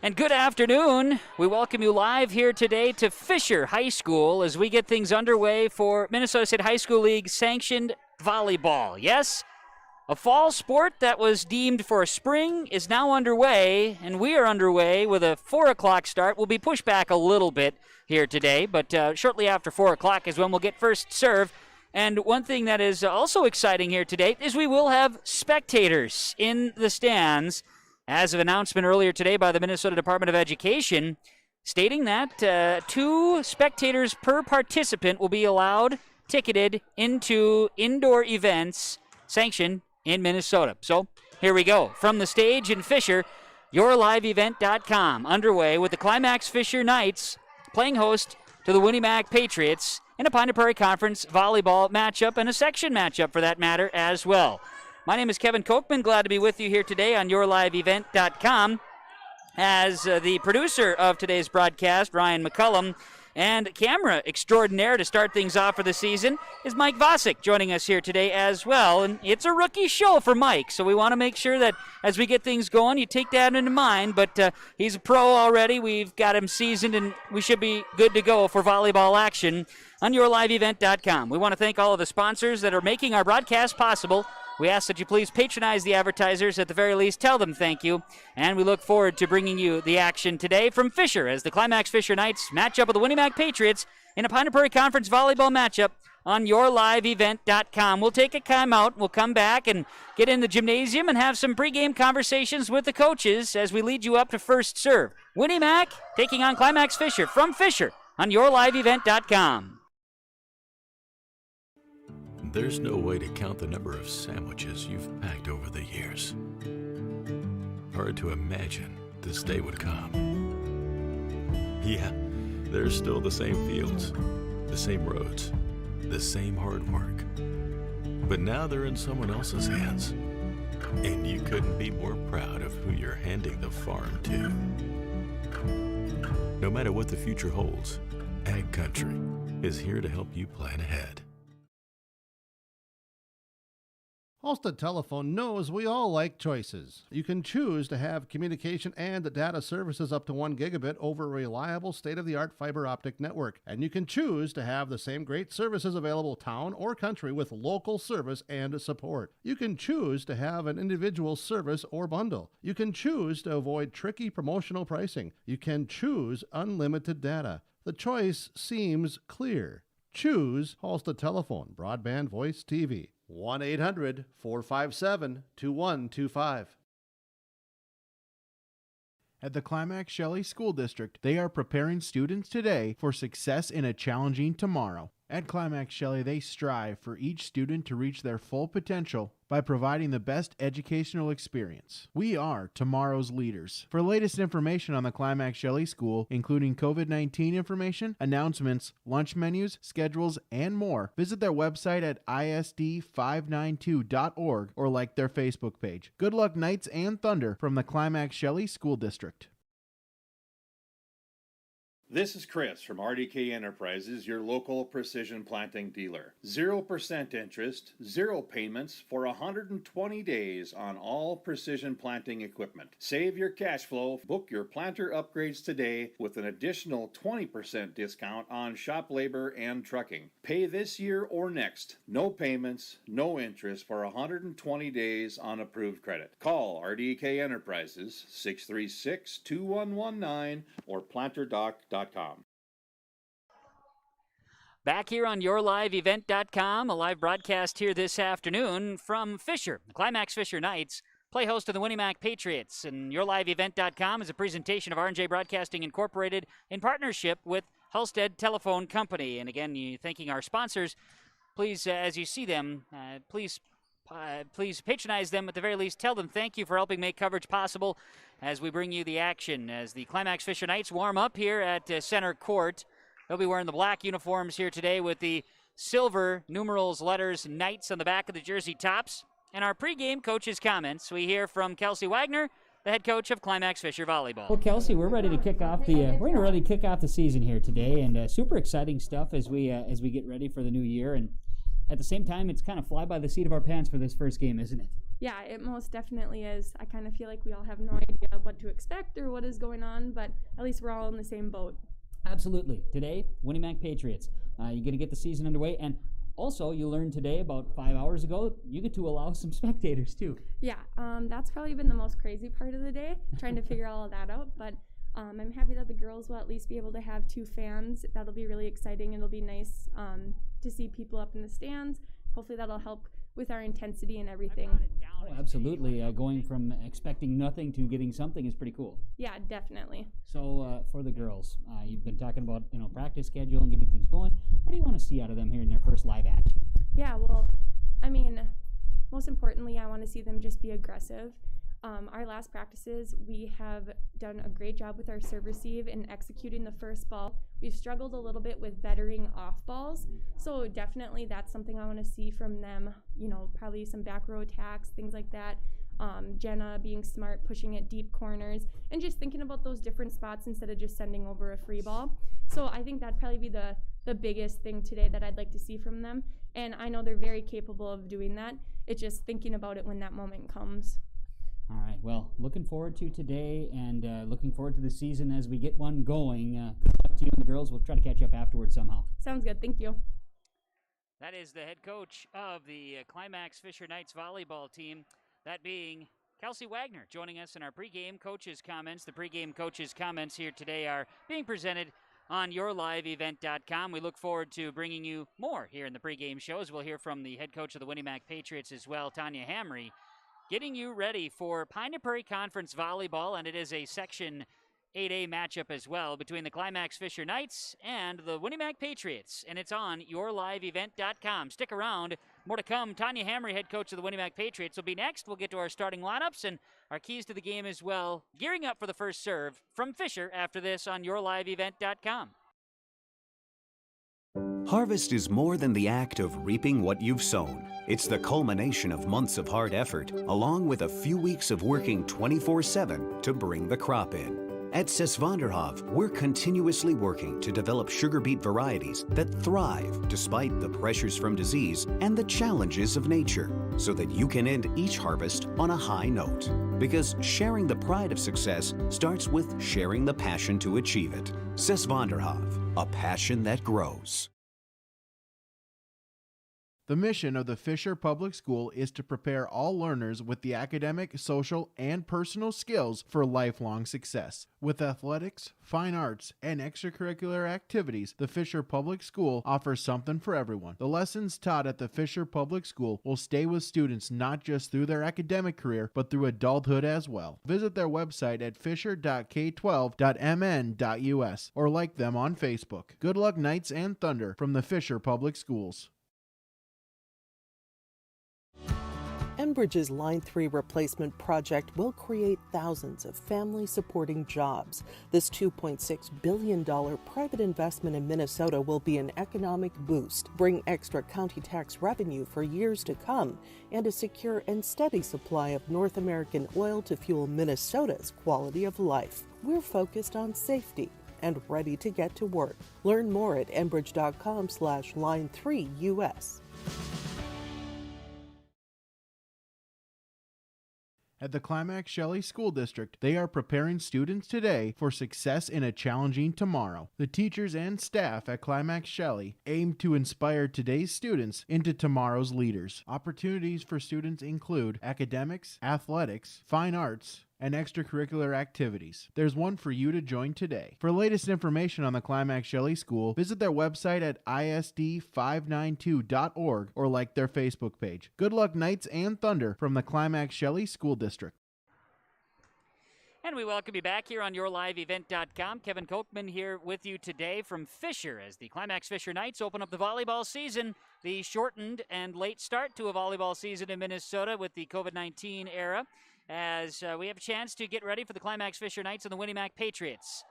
And good afternoon. We welcome you live here today to Fisher High School as we get things underway for Minnesota State High School League sanctioned volleyball. Yes, a fall sport that was deemed for spring is now underway, and we are underway with a 4 o'clock start. We'll be pushed back a little bit here today, but shortly after 4 o'clock is when we'll get first serve. And one thing that is also exciting here today is we will have spectators in the stands, as of announcement earlier today by the Minnesota Department of Education, stating that 2 spectators per participant will be allowed ticketed into indoor events sanctioned in Minnesota. So here we go. From the stage in Fisher, yourliveevent.com underway with the Climax-Fisher Knights playing host to the Winnie-Mac Patriots in a Pine Prairie Conference volleyball matchup and a section matchup for that matter as well. My name is Kevin Kochman. Glad to be with you here today on yourliveevent.com. As the producer of today's broadcast, Ryan McCullum, and camera extraordinaire to start things off for the season is Mike Vosick joining us here today as well. And it's a rookie show for Mike, so we want to make sure that as we get things going, you take that into mind. But he's a pro already. We've got him seasoned, and we should be good to go for volleyball action on yourliveevent.com. We want to thank all of the sponsors that are making our broadcast possible. We ask that you please patronize the advertisers, at the very least tell them thank you, and we look forward to bringing you the action today from Fisher as the Climax-Fisher Knights match up with the Winnie-Mac Patriots in a Pine Prairie Conference volleyball matchup on yourliveevent.com. We'll take a timeout. We'll come back and get in the gymnasium and have some pregame conversations with the coaches as we lead you up to first serve. Winnie-Mac taking on Climax-Fisher from Fisher on yourliveevent.com. There's no way to count the number of sandwiches you've packed over the years. Hard to imagine this day would come. Yeah, there's still the same fields, the same roads, the same hard work. But now they're in someone else's hands. And you couldn't be more proud of who you're handing the farm to. No matter what the future holds, Ag Country is here to help you plan ahead. Halstead Telephone knows we all like choices. You can choose to have communication and data services up to 1 gigabit over a reliable state-of-the-art fiber optic network. And you can choose to have the same great services available town or country with local service and support. You can choose to have an individual service or bundle. You can choose to avoid tricky promotional pricing. You can choose unlimited data. The choice seems clear. Choose Halstead Telephone, broadband voice TV. 1-800-457-2125. At the Climax Shelley School District, they are preparing students today for success in a challenging tomorrow. At Climax Shelley, they strive for each student to reach their full potential by providing the best educational experience. We are tomorrow's leaders. For latest information on the Climax Shelley School, including COVID-19 information, announcements, lunch menus, schedules, and more, visit their website at isd592.org or like their Facebook page. Good luck, Knights and Thunder, from the Climax Shelley School District. This is Chris from RDK Enterprises, your local precision planting dealer. 0% interest, 0 payments for 120 days on all precision planting equipment. Save your cash flow. Book your planter upgrades today with an additional 20% discount on shop labor and trucking. Pay this year or next. No payments, no interest for 120 days on approved credit. Call RDK Enterprises 636-2119 or planterdoc.com. Back here on yourliveevent.com, a live broadcast here this afternoon from Fisher. The Climax-Fisher Knights play host to the Winnie-Mac Patriots. And yourliveevent.com is a presentation of R&J Broadcasting Incorporated in partnership with Halstead Telephone Company. And again, thanking our sponsors. Please, as you see them, please patronize them. At the very least, tell them thank you for helping make coverage possible as we bring you the action. As the Climax-Fisher Knights warm up here at center court. They'll be wearing the black uniforms here today with the silver numerals, letters, Knights on the back of the jersey tops. And our pregame coach's comments, we hear from Kelsey Wagner, the head coach of Climax-Fisher Volleyball. Well, Kelsey, we're ready to kick off the season here today, and super exciting stuff as we get ready for the new year. And at the same time, it's kind of fly by the seat of our pants for this first game, isn't it? Yeah, it most definitely is. I kind of feel like we all have no idea what to expect or what is going on, but at least we're all in the same boat. Absolutely. Today, Winnemac Patriots. You're going to get the season underway, and also you learned today, about 5 hours ago, you get to allow some spectators too. Yeah, that's probably been the most crazy part of the day, trying to figure all of that out, but I'm happy that the girls will at least be able to have 2 fans. That'll be really exciting. It'll be nice to see people up in the stands. Hopefully that'll help with our intensity and everything. Oh, absolutely. Going from expecting nothing to getting something is pretty cool. Yeah, definitely. So for the girls, you've been talking about practice schedule and getting things going. What do you want to see out of them here in their first live action? Yeah, well, I mean, most importantly, I want to see them just be aggressive. Our last practices, we have done a great job with our serve receive and executing the first ball. We've struggled a little bit with bettering off balls, so definitely that's something I want to see from them. Probably some back row attacks, things like that. Jenna being smart, pushing at deep corners, and just thinking about those different spots instead of just sending over a free ball. So I think that'd probably be the biggest thing today that I'd like to see from them. And I know they're very capable of doing that. It's just thinking about it when that moment comes. All right, well, looking forward to today and looking forward to the season as we get one going. Good luck to you and the girls. We'll try to catch up afterwards somehow. Sounds good. Thank you. That is the head coach of the Climax-Fisher Knights volleyball team, that being Kelsey Wagner, joining us in our pregame coaches' comments. The pregame coaches' comments here today are being presented on yourliveevent.com. We look forward to bringing you more here in the pregame shows. We'll hear from the head coach of the Winnemac Patriots as well, Tanya Hamry, getting you ready for Pine Prairie Conference volleyball, and it is a Section 8A matchup as well between the Climax-Fisher Knights and the Winnemac Patriots, and it's on yourliveevent.com. Stick around. More to come. Tanya Hamry, head coach of the Winnemac Patriots, will be next. We'll get to our starting lineups and our keys to the game as well. Gearing up for the first serve from Fisher after this on yourliveevent.com. Harvest is more than the act of reaping what you've sown. It's the culmination of months of hard effort, along with a few weeks of working 24/7 to bring the crop in. At Sesvanderhof, we're continuously working to develop sugar beet varieties that thrive despite the pressures from disease and the challenges of nature, so that you can end each harvest on a high note. Because sharing the pride of success starts with sharing the passion to achieve it. Sesvanderhof, a passion that grows. The mission of the Fisher Public School is to prepare all learners with the academic, social, and personal skills for lifelong success. With athletics, fine arts, and extracurricular activities, the Fisher Public School offers something for everyone. The lessons taught at the Fisher Public School will stay with students not just through their academic career, but through adulthood as well. Visit their website at fisher.k12.mn.us or like them on Facebook. Good luck, Knights and Thunder, from the Fisher Public Schools. Enbridge's Line 3 replacement project will create thousands of family-supporting jobs. This $2.6 billion private investment in Minnesota will be an economic boost, bring extra county tax revenue for years to come, and a secure and steady supply of North American oil to fuel Minnesota's quality of life. We're focused on safety and ready to get to work. Learn more at enbridge.com/line3us. At the Climax-Shelley School District, they are preparing students today for success in a challenging tomorrow. The teachers and staff at Climax-Shelley aim to inspire today's students into tomorrow's leaders. Opportunities for students include academics, athletics, fine arts, and extracurricular activities. There's one for you to join today. For latest information on the Climax-Shelley School, visit their website at isd592.org or like their Facebook page. Good luck, Knights and Thunder, from the Climax-Shelley School District. And we welcome you back here on yourliveevent.com. Kevin Kochman here with you today from Fisher as the Climax-Fisher Knights open up the volleyball season. The shortened and late start to a volleyball season in Minnesota with the COVID-19 era, as we have a chance to get ready for the Climax-Fisher Knights and the Winnemac Patriots.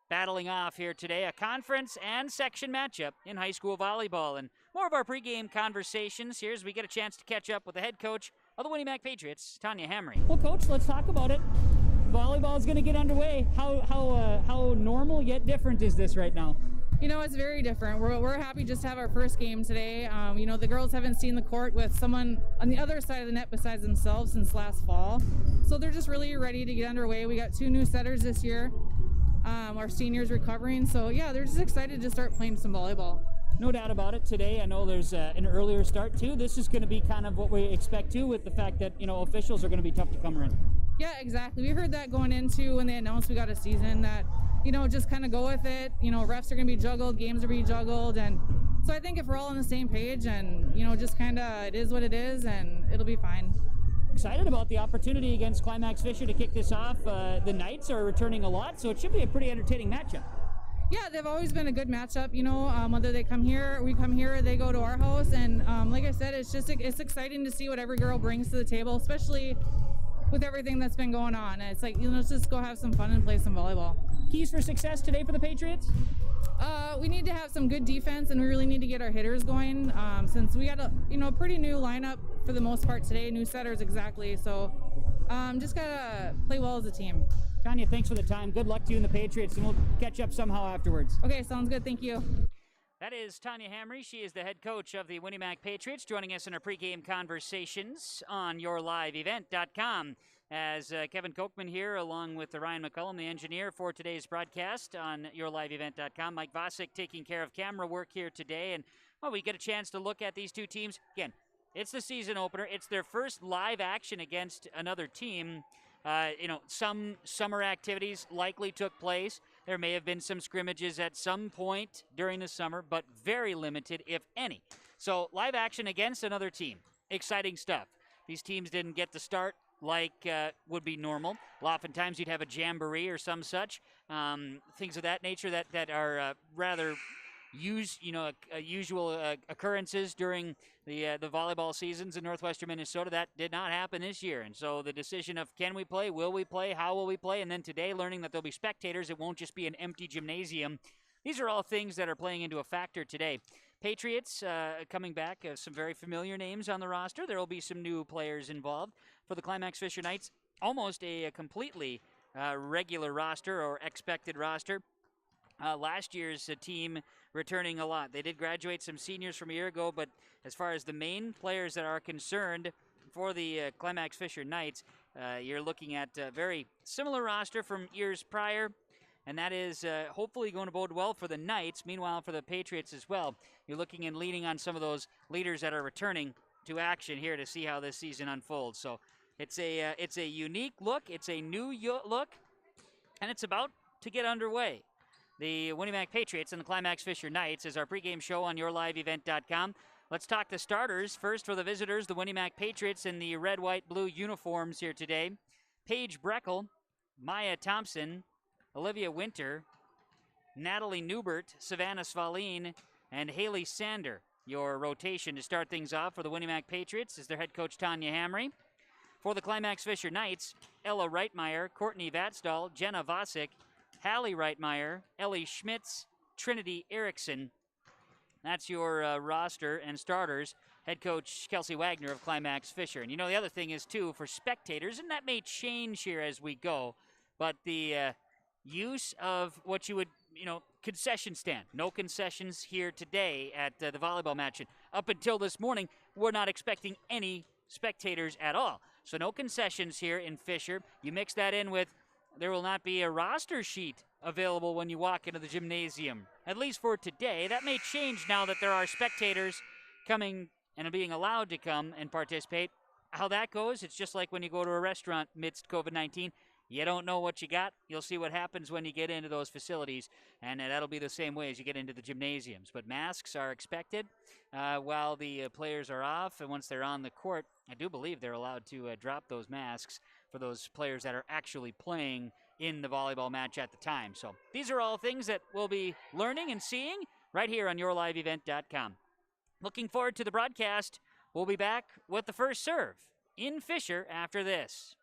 Battling off here today, a conference and section matchup in high school volleyball. And more of our pregame conversations here as we get a chance to catch up with the head coach of the Winnemac Patriots, Tanya Hamry. Well, Coach, let's talk about it. Volleyball is going to get underway. How normal yet different is this right now? It's very different. We're happy just to have our first game today. The girls haven't seen the court with someone on the other side of the net besides themselves since last fall. So they're just really ready to get underway. We got 2 new setters this year. Our seniors recovering. So, yeah, they're just excited to start playing some volleyball. No doubt about it. Today, I know there's an earlier start, too. This is going to be kind of what we expect, too, with the fact that, officials are going to be tough to come around. Yeah, exactly. We heard that going into when they announced we got a season that, just kind of go with it. Refs are going to be juggled, games are being juggled. And so I think if we're all on the same page and, just kind of it is what it is and it'll be fine. Excited about the opportunity against Climax-Fisher to kick this off. The Knights are returning a lot, so it should be a pretty entertaining matchup. Yeah, they've always been a good matchup, whether they come here, we come here, they go to our house. And like I said, it's exciting to see what every girl brings to the table, especially with everything that's been going on. And it's like, let's just go have some fun and play some volleyball. Keys for success today for the Patriots? We need to have some good defense, and we really need to get our hitters going since we got a pretty new lineup for the most part today, new setters exactly. So just gotta play well as a team. Tanya, thanks for the time. Good luck to you and the Patriots, and we'll catch up somehow afterwards. Okay, sounds good. Thank you. That is Tanya Hamry. She is the head coach of the Winnie Mac Patriots, joining us in our pregame conversations on yourliveevent.com. As Kevin Kochman here, along with Ryan McCullum, the engineer for today's broadcast on yourliveevent.com. Mike Vosick taking care of camera work here today. And, we get a chance to look at these two teams. Again, it's the season opener. It's their first live action against another team. Some summer activities likely took place. There may have been some scrimmages at some point during the summer, but very limited, if any. So, live action against another team. Exciting stuff. These teams didn't get the start like would be normal. Oftentimes you'd have a jamboree or some such, things of that nature that are rather usual occurrences during the volleyball seasons in northwestern Minnesota. That did not happen this year. And so the decision of can we play, will we play, how will we play, and then today learning that there'll be spectators, it won't just be an empty gymnasium. These are all things that are playing into a factor today. Patriots coming back, some very familiar names on the roster. There will be some new players involved. For the Climax-Fisher Knights, almost a completely regular roster or expected roster. Last year's team returning a lot. They did graduate some seniors from a year ago, but as far as the main players that are concerned for the Climax-Fisher Knights, you're looking at a very similar roster from years prior, and that is hopefully going to bode well for the Knights. Meanwhile, for the Patriots as well, you're looking and leaning on some of those leaders that are returning to action here to see how this season unfolds. So it's a unique look, it's a new look, and it's about to get underway. The Winnie Mac Patriots and the Climax-Fisher Knights is our pregame show on yourliveevent.com. Let's talk the starters. First for the visitors, the Winnie Mac Patriots in the red, white, blue uniforms here today. Paige Breckel, Maya Thompson, Olivia Winter, Natalie Newbert, Savannah Svaline, and Haley Sander. Your rotation to start things off for the Winnie Mac Patriots is their head coach Tanya Hamry. For the Climax-Fisher Knights, Ella Reitmeyer, Courtney Vatstall, Jenna Vosick, Hallie Reitmeyer, Ellie Schmitz, Trinity Erickson. That's your roster and starters. Head coach Kelsey Wagner of Climax-Fisher. And the other thing is, too, for spectators, and that may change here as we go, but the use of what you would, concession stand. No concessions here today at the volleyball match. And up until this morning, we're not expecting any spectators at all. So no concessions here in Fisher. You mix that in with there will not be a roster sheet available when you walk into the gymnasium, at least for today. That may change now that there are spectators coming and being allowed to come and participate. How that goes, it's just like when you go to a restaurant amidst COVID-19. You don't know what you got. You'll see what happens when you get into those facilities, and that'll be the same way as you get into the gymnasiums. But masks are expected while the players are off, and once they're on the court, I do believe they're allowed to drop those masks for those players that are actually playing in the volleyball match at the time. So these are all things that we'll be learning and seeing right here on yourliveevent.com. Looking forward to the broadcast. We'll be back with the first serve in Fisher after this.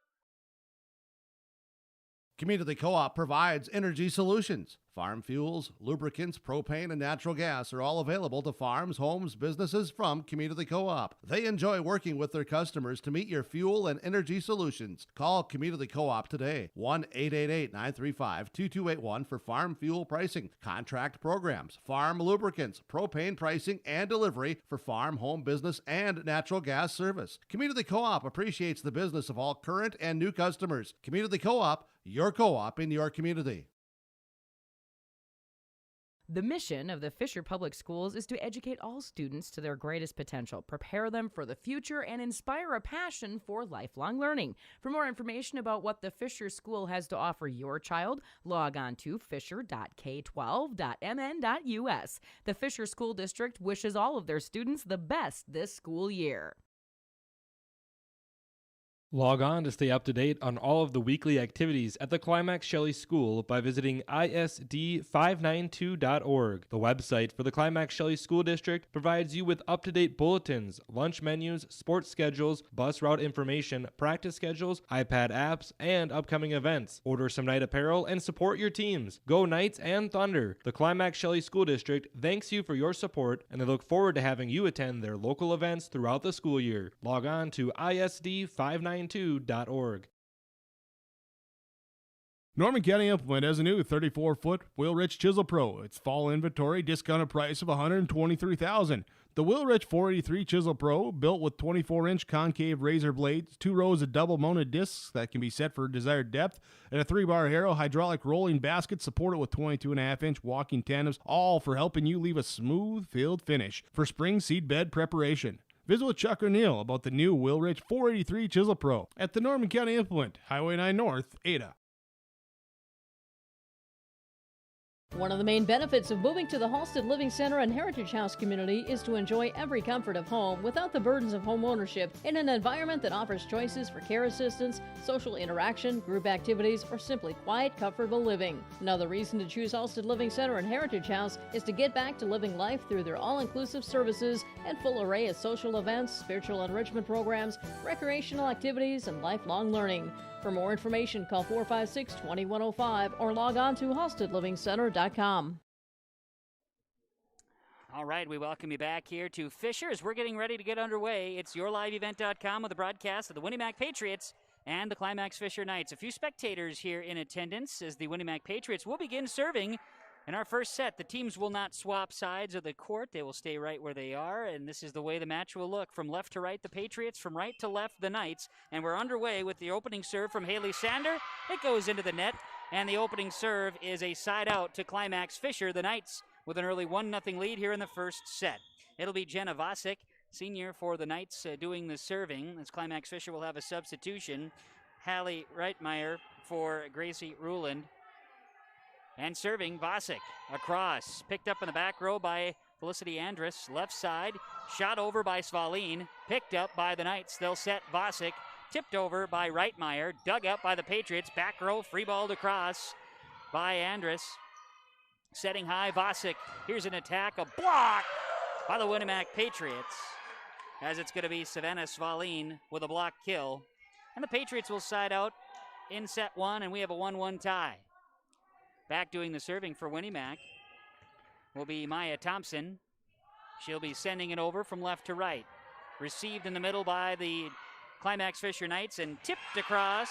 Community Co-op provides energy solutions. Farm fuels, lubricants, propane, and natural gas are all available to farms, homes, businesses from Community Co-op. They enjoy working with their customers to meet your fuel and energy solutions. Call Community Co-op today, 1-888-935-2281 for farm fuel pricing, contract programs, farm lubricants, propane pricing, and delivery for farm, home, business, and natural gas service. Community Co-op appreciates the business of all current and new customers. Community Co-op, your co-op in your community. The mission of the Fisher Public Schools is to educate all students to their greatest potential, prepare them for the future, and inspire a passion for lifelong learning. For more information about what the Fisher School has to offer your child, log on to fisher.k12.mn.us. The Fisher School District wishes all of their students the best this school year. Log on to stay up to date on all of the weekly activities at the Climax Shelley School by visiting isd592.org. The website for the Climax Shelley School District provides you with up-to-date bulletins, lunch menus, sports schedules, bus route information, practice schedules, iPad apps, and upcoming events. Order some night apparel and support your teams. Go Knights and Thunder! The Climax Shelley School District thanks you for your support, and they look forward to having you attend their local events throughout the school year. Log on to isd592.org. Norman County Implement has a new 34-foot Wheelwright Chisel Pro. Its fall inventory discounted price of $123,000. The Wheelwright 483 Chisel Pro, built with 24-inch concave razor blades, 2 rows of double-mounted discs that can be set for desired depth, and a 3-bar Harrow hydraulic rolling basket supported with 22.5-inch walking tandems, all for helping you leave a smooth field finish for spring seed bed preparation. Visit with Chuck O'Neill about the new Wheelwright 483 Chisel Pro at the Norman County Implement, Highway 9 North, Ada. One of the main benefits of moving to the Halsted Living Center and Heritage House community is to enjoy every comfort of home without the burdens of home ownership in an environment that offers choices for care assistance, social interaction, group activities, or simply quiet, comfortable living. Another reason to choose Halsted Living Center and Heritage House is to get back to living life through their all-inclusive services and full array of social events, spiritual enrichment programs, recreational activities, and lifelong learning. For more information, call 456-2105 or log on to halstedlivingcenter.com. All right, we welcome you back here to Fisher as we're getting ready to get underway. It's yourliveevent.com with a broadcast of the Winnie Mac Patriots and the Climax-Fisher Knights. A few spectators here in attendance as the Winnie Mac Patriots will begin serving. In our first set, the teams will not swap sides of the court. They will stay right where they are, and this is the way the match will look. From left to right, the Patriots. From right to left, the Knights. And we're underway with the opening serve from Haley Sander. It goes into the net, and the opening serve is a side out to Climax-Fisher. The Knights with an early 1-0 lead here in the first set. It'll be Jenna Vasic, senior for the Knights, doing the serving, as Climax-Fisher will have a substitution. Hallie Reitmeyer for Gracie Ruland. And serving, Vasic across. Picked up in the back row by Felicity Andrus. Left side, shot over by Svalin. Picked up by the Knights. They'll set Vasic. Tipped over by Reitmeyer. Dug up by the Patriots. Back row, free balled across by Andrus. Setting high, Vasic. Here's an attack, a block by the Winnie Mac Patriots. As it's going to be Savannah Svalin with a block kill. And the Patriots will side out in set one, and we have a 1-1 tie. Back doing the serving for Winnie Mac will be Maya Thompson. She'll be sending it over from left to right. Received in the middle by the Climax-Fisher Knights and tipped across.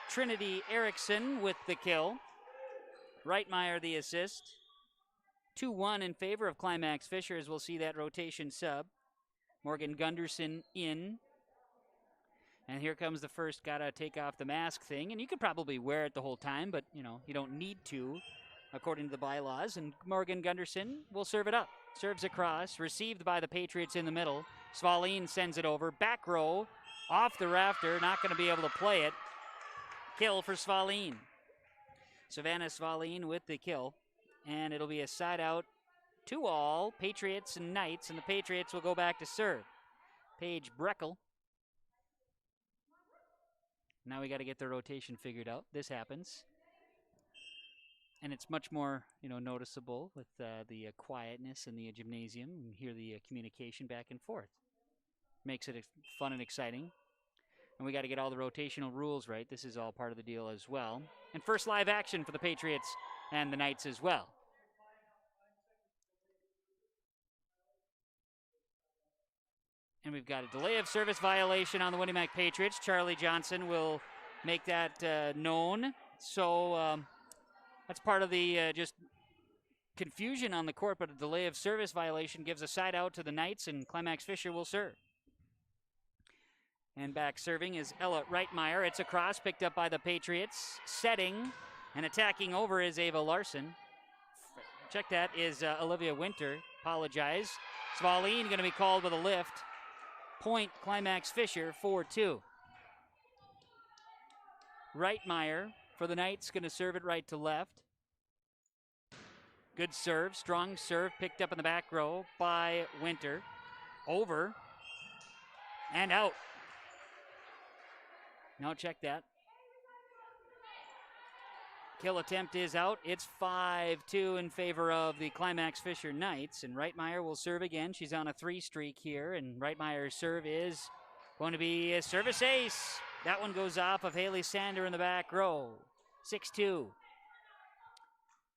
Trinity Erickson with the kill. Reitmeyer the assist. 2-1 in favor of Climax-Fisher as we'll see that rotation sub. Morgan Gunderson in. And here comes the first gotta take off the mask thing. And you could probably wear it the whole time, but you don't need to, according to the bylaws. And Morgan Gunderson will serve it up. Serves across, received by the Patriots in the middle. Svalin sends it over, back row, off the rafter, not gonna be able to play it. Kill for Svalin. Savannah Svalin with the kill. And it'll be a side out, 2-all, Patriots and Knights, and the Patriots will go back to serve. Paige Breckel. Now we got to get the rotation figured out. This happens. And it's much more, noticeable with the quietness in the gymnasium and hear the communication back and forth. Makes it fun and exciting. And we got to get all the rotational rules right. This is all part of the deal as well. And first live action for the Patriots and the Knights as well. And we've got a delay of service violation on the Winnemac Patriots. Charlie Johnson will make that known. So that's part of the just confusion on the court, but a delay of service violation gives a side out to the Knights, and Climax-Fisher will serve. And back serving is Ella Reitmeyer. It's a cross picked up by the Patriots. Setting and attacking over is Ava Larson. Check that is Olivia Winter. Apologize. Svaline going to be called with a lift. Point Climax-Fisher 4-2. Reitmeyer for the Knights going to serve it right to left. Good serve, strong serve, picked up in the back row by Winter. Over and out. Now check that. Kill attempt is out. It's 5-2 in favor of the Climax-Fisher Knights, and Reitmeyer will serve again. She's on a 3 streak here, and Reitmeyer's serve is going to be a service ace. That one goes off of Haley Sander in the back row. 6-2.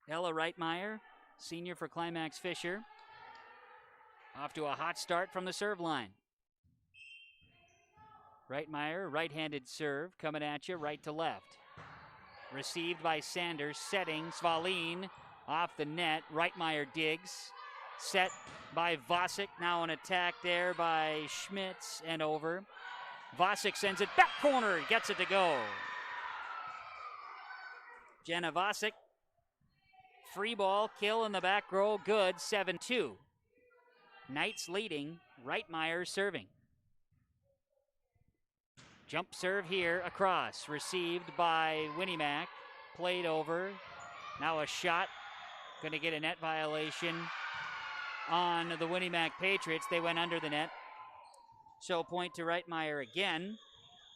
Ella Reitmeyer, senior for Climax-Fisher. Off to a hot start from the serve line. Reitmeyer, right-handed serve, coming at you right to left. Received by Sanders, setting, Svaline off the net. Reitmeyer digs. Set by Vosick, now an attack there by Schmitz and over. Vosick sends it back corner, gets it to go. Jenna Vosick, free ball, kill in the back row, good, 7-2. Knights leading, Reitmeyer serving. Jump serve here, across, received by Winnemac, played over. Now a shot, going to get a net violation on the Winnemac Patriots. They went under the net. So point to Reitmeyer again,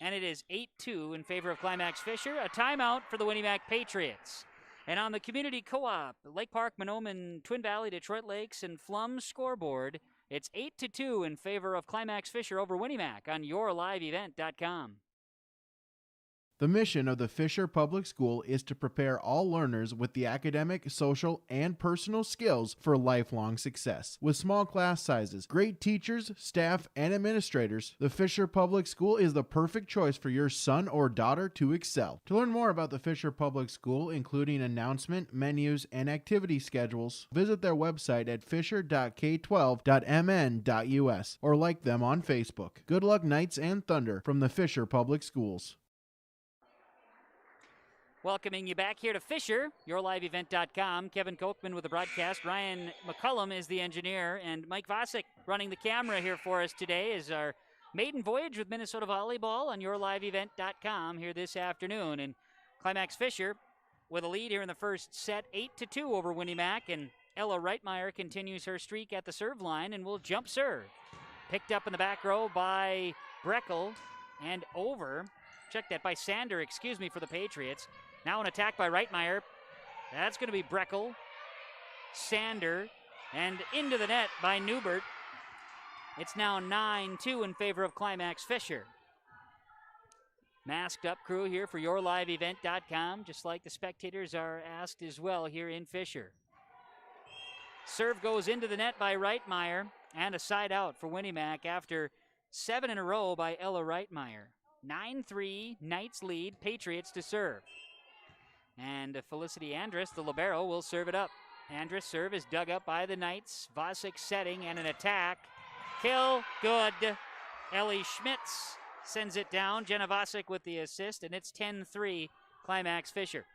and it is 8-2 in favor of Climax-Fisher. A timeout for the Winnemac Patriots. And on the Community Co-op, Lake Park, Mahnomen, Twin Valley, Detroit Lakes, and Flum scoreboard, it's 8-2 in favor of Climax-Fisher over Winnemac on yourliveevent.com. The mission of the Fisher Public School is to prepare all learners with the academic, social, and personal skills for lifelong success. With small class sizes, great teachers, staff, and administrators, the Fisher Public School is the perfect choice for your son or daughter to excel. To learn more about the Fisher Public School, including announcement, menus, and activity schedules, visit their website at fisher.k12.mn.us or like them on Facebook. Good luck, Knights and Thunder, from the Fisher Public Schools. Welcoming you back here to Fisher, yourliveevent.com. Kevin Kochman with the broadcast. Ryan McCullum is the engineer, and Mike Vosick running the camera here for us today is our maiden voyage with Minnesota Volleyball on yourliveevent.com here this afternoon. And Climax-Fisher with a lead here in the first set, 8-2 over Winnemac, and Ella Reitmeyer continues her streak at the serve line and will jump serve. Picked up in the back row by Breckel and over. Check that by Sander, for the Patriots. Now an attack by Reitmeyer. That's going to be Breckel, Sander, and into the net by Newbert. It's now 9-2 in favor of Climax-Fisher. Masked up crew here for yourliveevent.com, just like the spectators are asked as well here in Fisher. Serve goes into the net by Reitmeyer, and a side out for Winnemac after 7 in a row by Ella Reitmeyer. 9-3, Knights lead, Patriots to serve. And Felicity Andrus, the libero, will serve it up. Andrus' serve is dug up by the Knights. Vosick setting and an attack. Kill, good. Ellie Schmitz sends it down. Jenna Vosick with the assist, and it's 10-3, Climax-Fisher.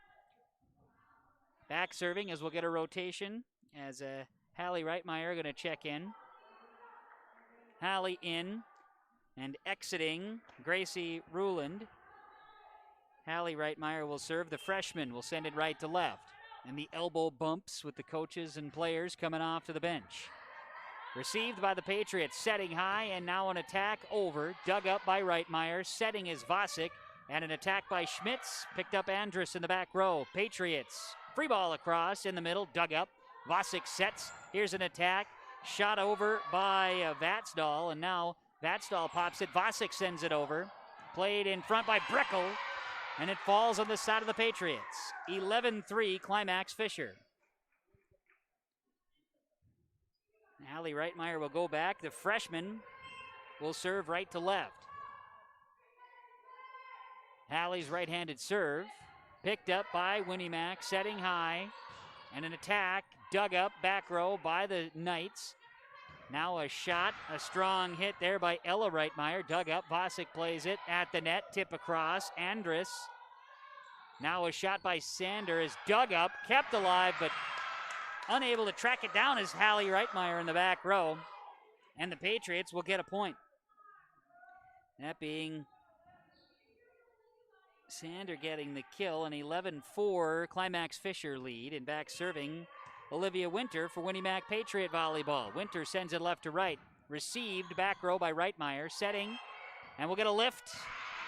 Back serving as we'll get a rotation as Hallie Reitmeyer going to check in. Hallie in. And exiting, Gracie Ruland. Hallie Reitmeyer will serve. The freshman will send it right to left. And the elbow bumps with the coaches and players coming off to the bench. Received by the Patriots, setting high, and now an attack over. Dug up by Reitmeyer. Setting is Vosick. And an attack by Schmitz. Picked up Andrus in the back row. Patriots. Free ball across in the middle. Dug up. Vosick sets. Here's an attack. Shot over by Vatsdal. And now Vatsdal pops it. Vosick sends it over. Played in front by Breckel. and it falls on the side of the Patriots. 11-3 Climax-Fisher. Allie Reitmeyer will go back. The freshman will serve right to left. Hallie's right-handed serve, picked up by Winnie Mac, setting high, and an attack dug up back row by the Knights. Now a shot, a strong hit there by Ella Reitmeyer, dug up. Vosick plays it at the net, tip across. Andrus. Now a shot by Sander is dug up, kept alive, but unable to track it down is Hallie Reitmeyer in the back row. And the Patriots will get a point. That being Sander getting the kill, an 11-4 Climax-Fisher lead. And back serving Olivia Winter for Winnie Mac Patriot Volleyball. Winter sends it left to right. Received back row by Reitmeyer, setting, and we'll get a lift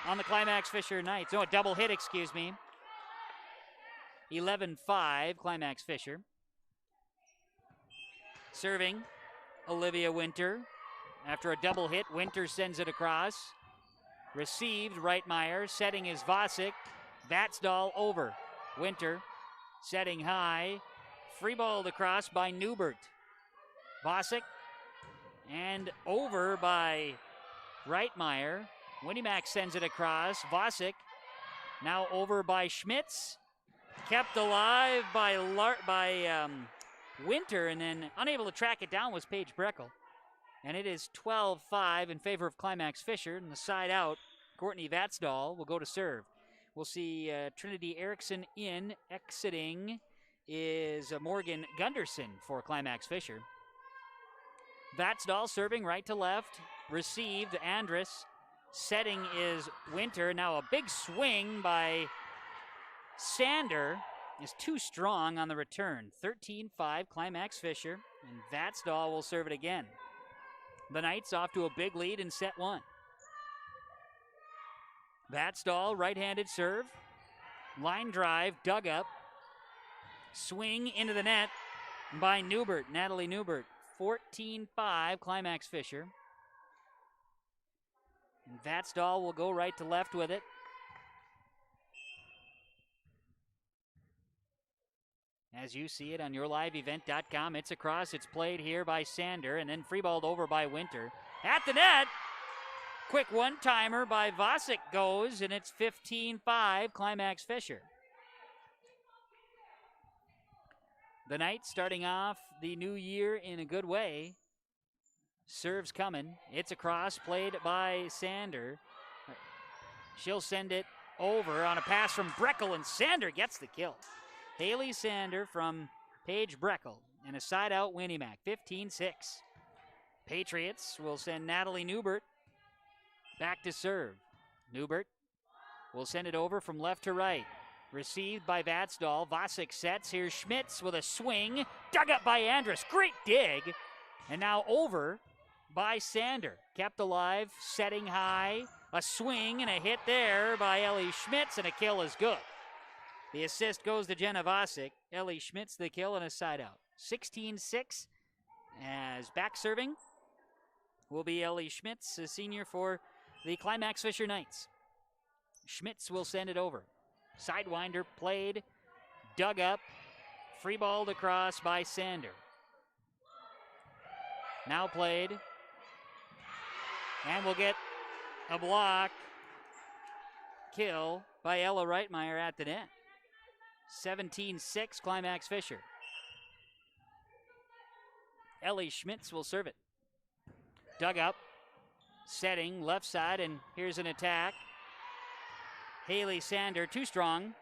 on the Climax-Fisher Knights. Oh, a double hit, excuse me. 11-5 Climax-Fisher. Serving Olivia Winter. After a double hit, Winter sends it across. Received, Reitmeyer, setting is Vosick. Vatsdahl over. Winter setting high. Freeballed across by Newbert. Vosick and over by Reitmeyer. Winnie Mac sends it across. Vosick now over by Schmitz. Kept alive by Winter, and then unable to track it down was Paige Breckel. And it is 12-5 in favor of Climax-Fisher. And the side out, Courtney Vatsdahl will go to serve. We'll see Trinity Erickson in. Exiting is Morgan Gunderson for Climax-Fisher. Vatsdahl serving right to left. Received, Andrus. Setting is Winter. Now a big swing by Sander is too strong on the return. 13-5 Climax-Fisher, and Vatsdahl will serve it again. The Knights off to a big lead in set one. Vatsdahl, right-handed serve. Line drive, dug up. Swing into the net by Newbert, Natalie Newbert. 14-5 Climax-Fisher. And Vatsdahl will go right to left with it. As you see it on yourliveevent.com, it's across, it's played here by Sander, and then freeballed over by Winter. At the net, quick one-timer by Vosick goes, and it's 15-5 Climax-Fisher. The Knights starting off the new year in a good way. Serves coming. It's across, played by Sander. She'll send it over on a pass from Breckel, and Sander gets the kill. Haley Sander from Paige Breckel, and a side-out Winnie Mac, 15-6. Patriots will send Natalie Newbert back to serve. Newbert will send it over from left to right. Received by Vatsdahl. Vosick sets. Here's Schmitz with a swing. Dug up by Andrus. Great dig. And now over by Sander. Kept alive, setting high. A swing and a hit there by Ellie Schmitz, and a kill is good. The assist goes to Jenna Vosick. Ellie Schmitz the kill and a side out. 16-6 as back serving will be Ellie Schmitz, a senior for the Climax-Fisher Knights. Schmitz will send it over. Sidewinder played, dug up, freeballed across by Sander. Now played, and we'll get a block kill by Ella Reitmeyer at the net. 17-6 Climax-Fisher. Ellie Schmitz will serve it. Dug up, setting left side, and here's an attack. Haley Sander, too strong.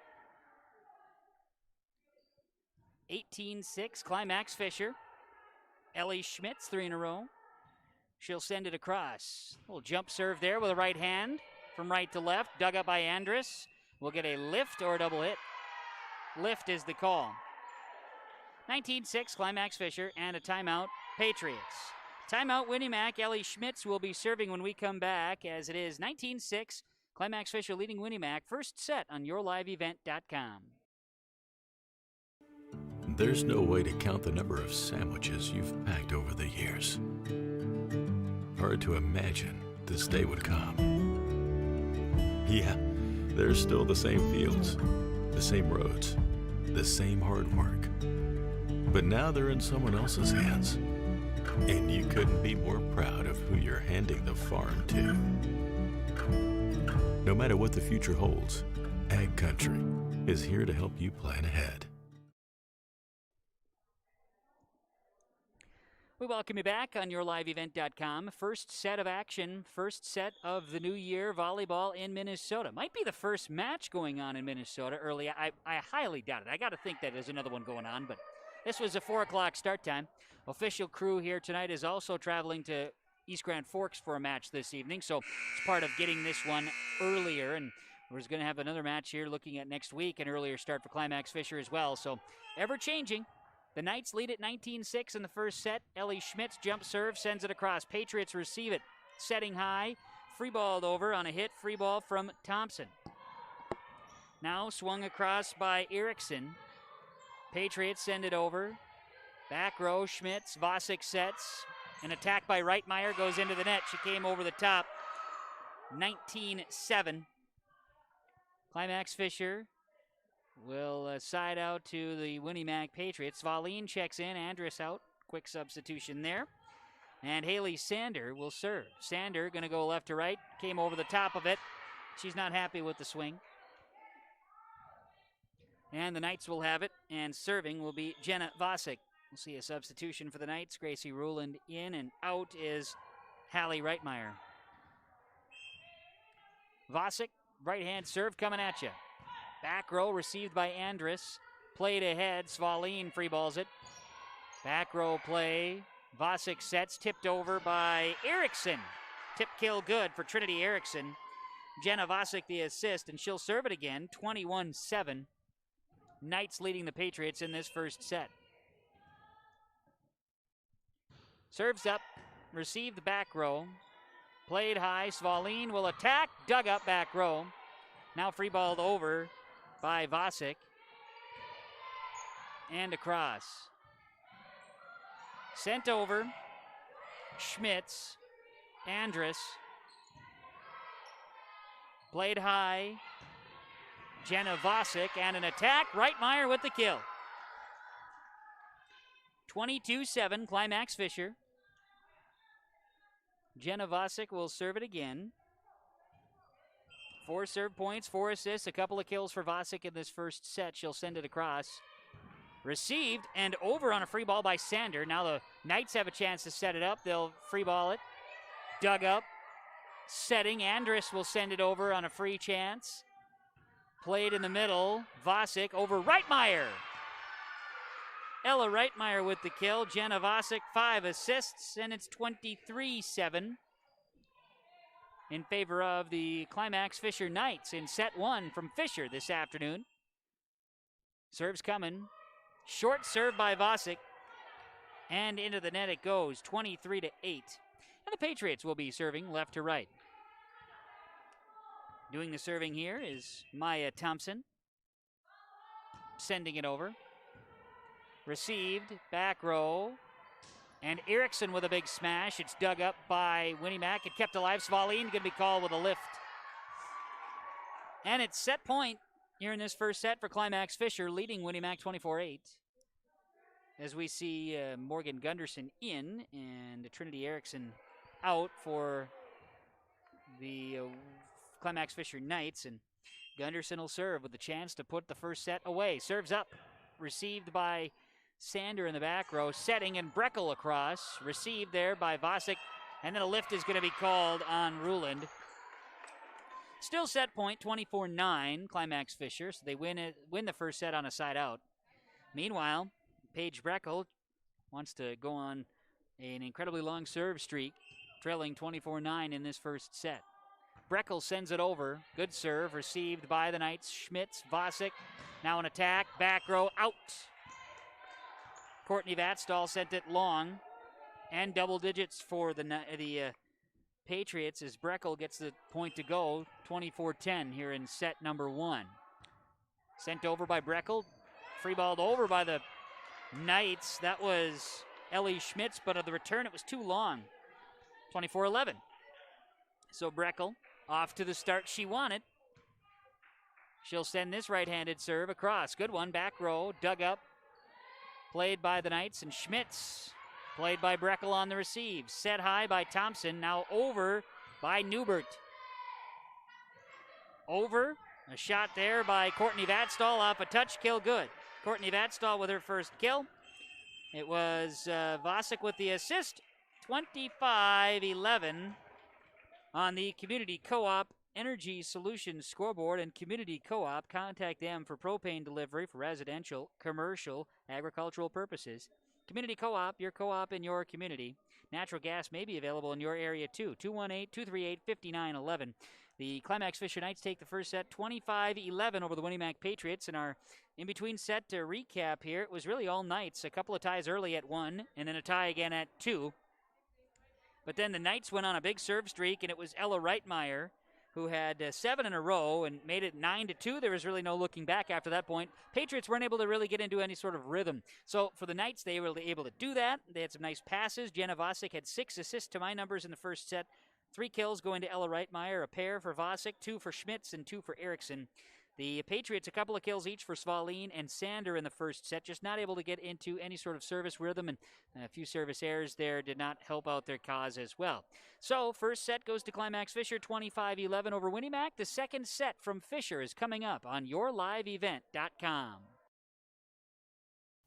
18-6 Climax-Fisher. Ellie Schmitz, 3 in a row. She'll send it across. A little jump serve there with a right hand from right to left. Dug up by Andrus. We'll get a lift or a double hit. Lift is the call. 19-6 Climax-Fisher and a timeout Patriots. Timeout Winnie Mac. Ellie Schmitz will be serving when we come back, as it is 19-6 Climax-Fisher leading Winnie Mac. First set on yourliveevent.com. There's no way to count the number of sandwiches you've packed over the years. Hard to imagine this day would come. Yeah, There's still the same fields, the same roads, the same hard work. But now they're in someone else's hands. And you couldn't be more proud of who you're handing the farm to. No matter what the future holds, Ag Country is here to help you plan ahead. We welcome you back on yourliveevent.com. First set of action, first set of the new year volleyball in Minnesota. Might be the first match going on in Minnesota early. I highly doubt it. I got to think that there's another one going on, but this was a 4 o'clock start time. Official crew here tonight is also traveling to East Grand Forks for a match this evening, so it's part of getting this one earlier, and we're going to have another match here looking at next week, an earlier start for Climax-Fisher as well, so ever-changing. The Knights lead at 19-6 in the first set. Ellie Schmidt's jump serve sends it across. Patriots receive it. Setting high. Free balled over on a hit. Free ball from Thompson. Now swung across by Erickson. Patriots send it over. Back row, Schmitz. Vosick sets. An attack by Reitmeyer goes into the net. She came over the top. 19-7. Climax-Fisher will side out to the Winnie Mac Patriots. Valine checks in. Andrus out. Quick substitution there. And Haley Sander will serve. Sander going to go left to right. Came over the top of it. She's not happy with the swing. And the Knights will have it. And serving will be Jenna Vosick. We'll see a substitution for the Knights. Gracie Ruland in, and out is Hallie Reitmeyer. Vosick, right-hand serve coming at you. Back row received by Andrus. Played ahead. Svalin free balls it. Back row play. Vosick sets. Tipped over by Erickson. Tip kill good for Trinity Erickson. Jenna Vosick the assist, and she'll serve it again. 21-7. Knights leading the Patriots in this first set. Serves up. Received back row. Played high. Svalin will attack. Dug up back row. Now free balled over by Vosick. And across. Sent over. Schmitz. Andrus. Played high. Jenna Vosick and an attack. Reitmeyer with the kill. 22-7, Climax-Fisher. Jenna Vosick will serve it again. 4 serve points, 4 assists, a couple of kills for Vosick in this first set. She'll send it across. Received and over on a free ball by Sander. Now the Knights have a chance to set it up. They'll free ball it. Dug up. Setting. Andrus will send it over on a free chance. Played in the middle. Vosick over Reitmeyer. Ella Reitmeyer with the kill. Jenna Vosick 5 assists, and it's 23-7 in favor of the Climax-Fisher Knights in set 1 from Fisher this afternoon. Serve's coming. Short serve by Vosick, and into the net it goes, 23-8. And the Patriots will be serving left to right. Doing the serving here is Maya Thompson. Sending it over. Received, back row, and Erickson with a big smash. It's dug up by Winnie Mac. It kept alive. Svalin going to be called with a lift. And it's set point here in this first set for Climax-Fisher, leading Winnie Mac 24-8. As we see Morgan Gunderson in and Trinity Erickson out for the Climax-Fisher Knights. And Gunderson will serve with a chance to put the first set away. Serves up. Received by Sander in the back row, setting and Breckel across. Received there by Vosick, and then a lift is going to be called on Ruland. Still set point, 24-9, Climax-Fisher, so they win the first set on a side out. Meanwhile, Paige Breckel wants to go on an incredibly long serve streak, trailing 24-9 in this first set. Breckel sends it over. Good serve, received by the Knights. Schmitz, Vosick, now an attack, back row, out. Courtney Vatstall sent it long, and double digits for the Patriots as Breckel gets the point to go, 24-10 here in set number 1. Sent over by Breckel, free balled over by the Knights. That was Ellie Schmitz, but of the return it was too long, 24-11. So Breckel off to the start she wanted. She'll send this right-handed serve across. Good one, back row, dug up. Played by the Knights, and Schmitz played by Breckel on the receive. Set high by Thompson, now over by Newbert. Over, a shot there by Courtney Vatstall off a touch, kill good. Courtney Vatstall with her first kill. It was Vasic with the assist, 25-11 on the Community Co-op Energy Solutions scoreboard. And Community Co-op, contact them for propane delivery for residential, commercial, agricultural purposes. Community Co-op, your co-op in your community. Natural gas may be available in your area too. 218-238-5911. The Climax-Fisher Knights take the first set 25-11 over the Winnie Mac Patriots. And our in-between set to recap here, it was really all Knights. A couple of ties early at 1 and then a tie again at 2. But then the Knights went on a big serve streak, and it was Ella Reitmeyer who had 7 in a row and made it 9-2. There was really no looking back after that point. Patriots weren't able to really get into any sort of rhythm. So for the Knights, they were able to do that. They had some nice passes. Jenna Vasic had 6 assists to my numbers in the first set. 3 kills going to Ella Reitmeyer, a pair for Vasic, 2 for Schmitz, and 2 for Erickson. The Patriots, a couple of kills each for Svalin and Sander in the first set, just not able to get into any sort of service rhythm, and a few service errors there did not help out their cause as well. So, first set goes to Climax-Fisher, 25-11 over Winnie Mac. The second set from Fisher is coming up on yourliveevent.com.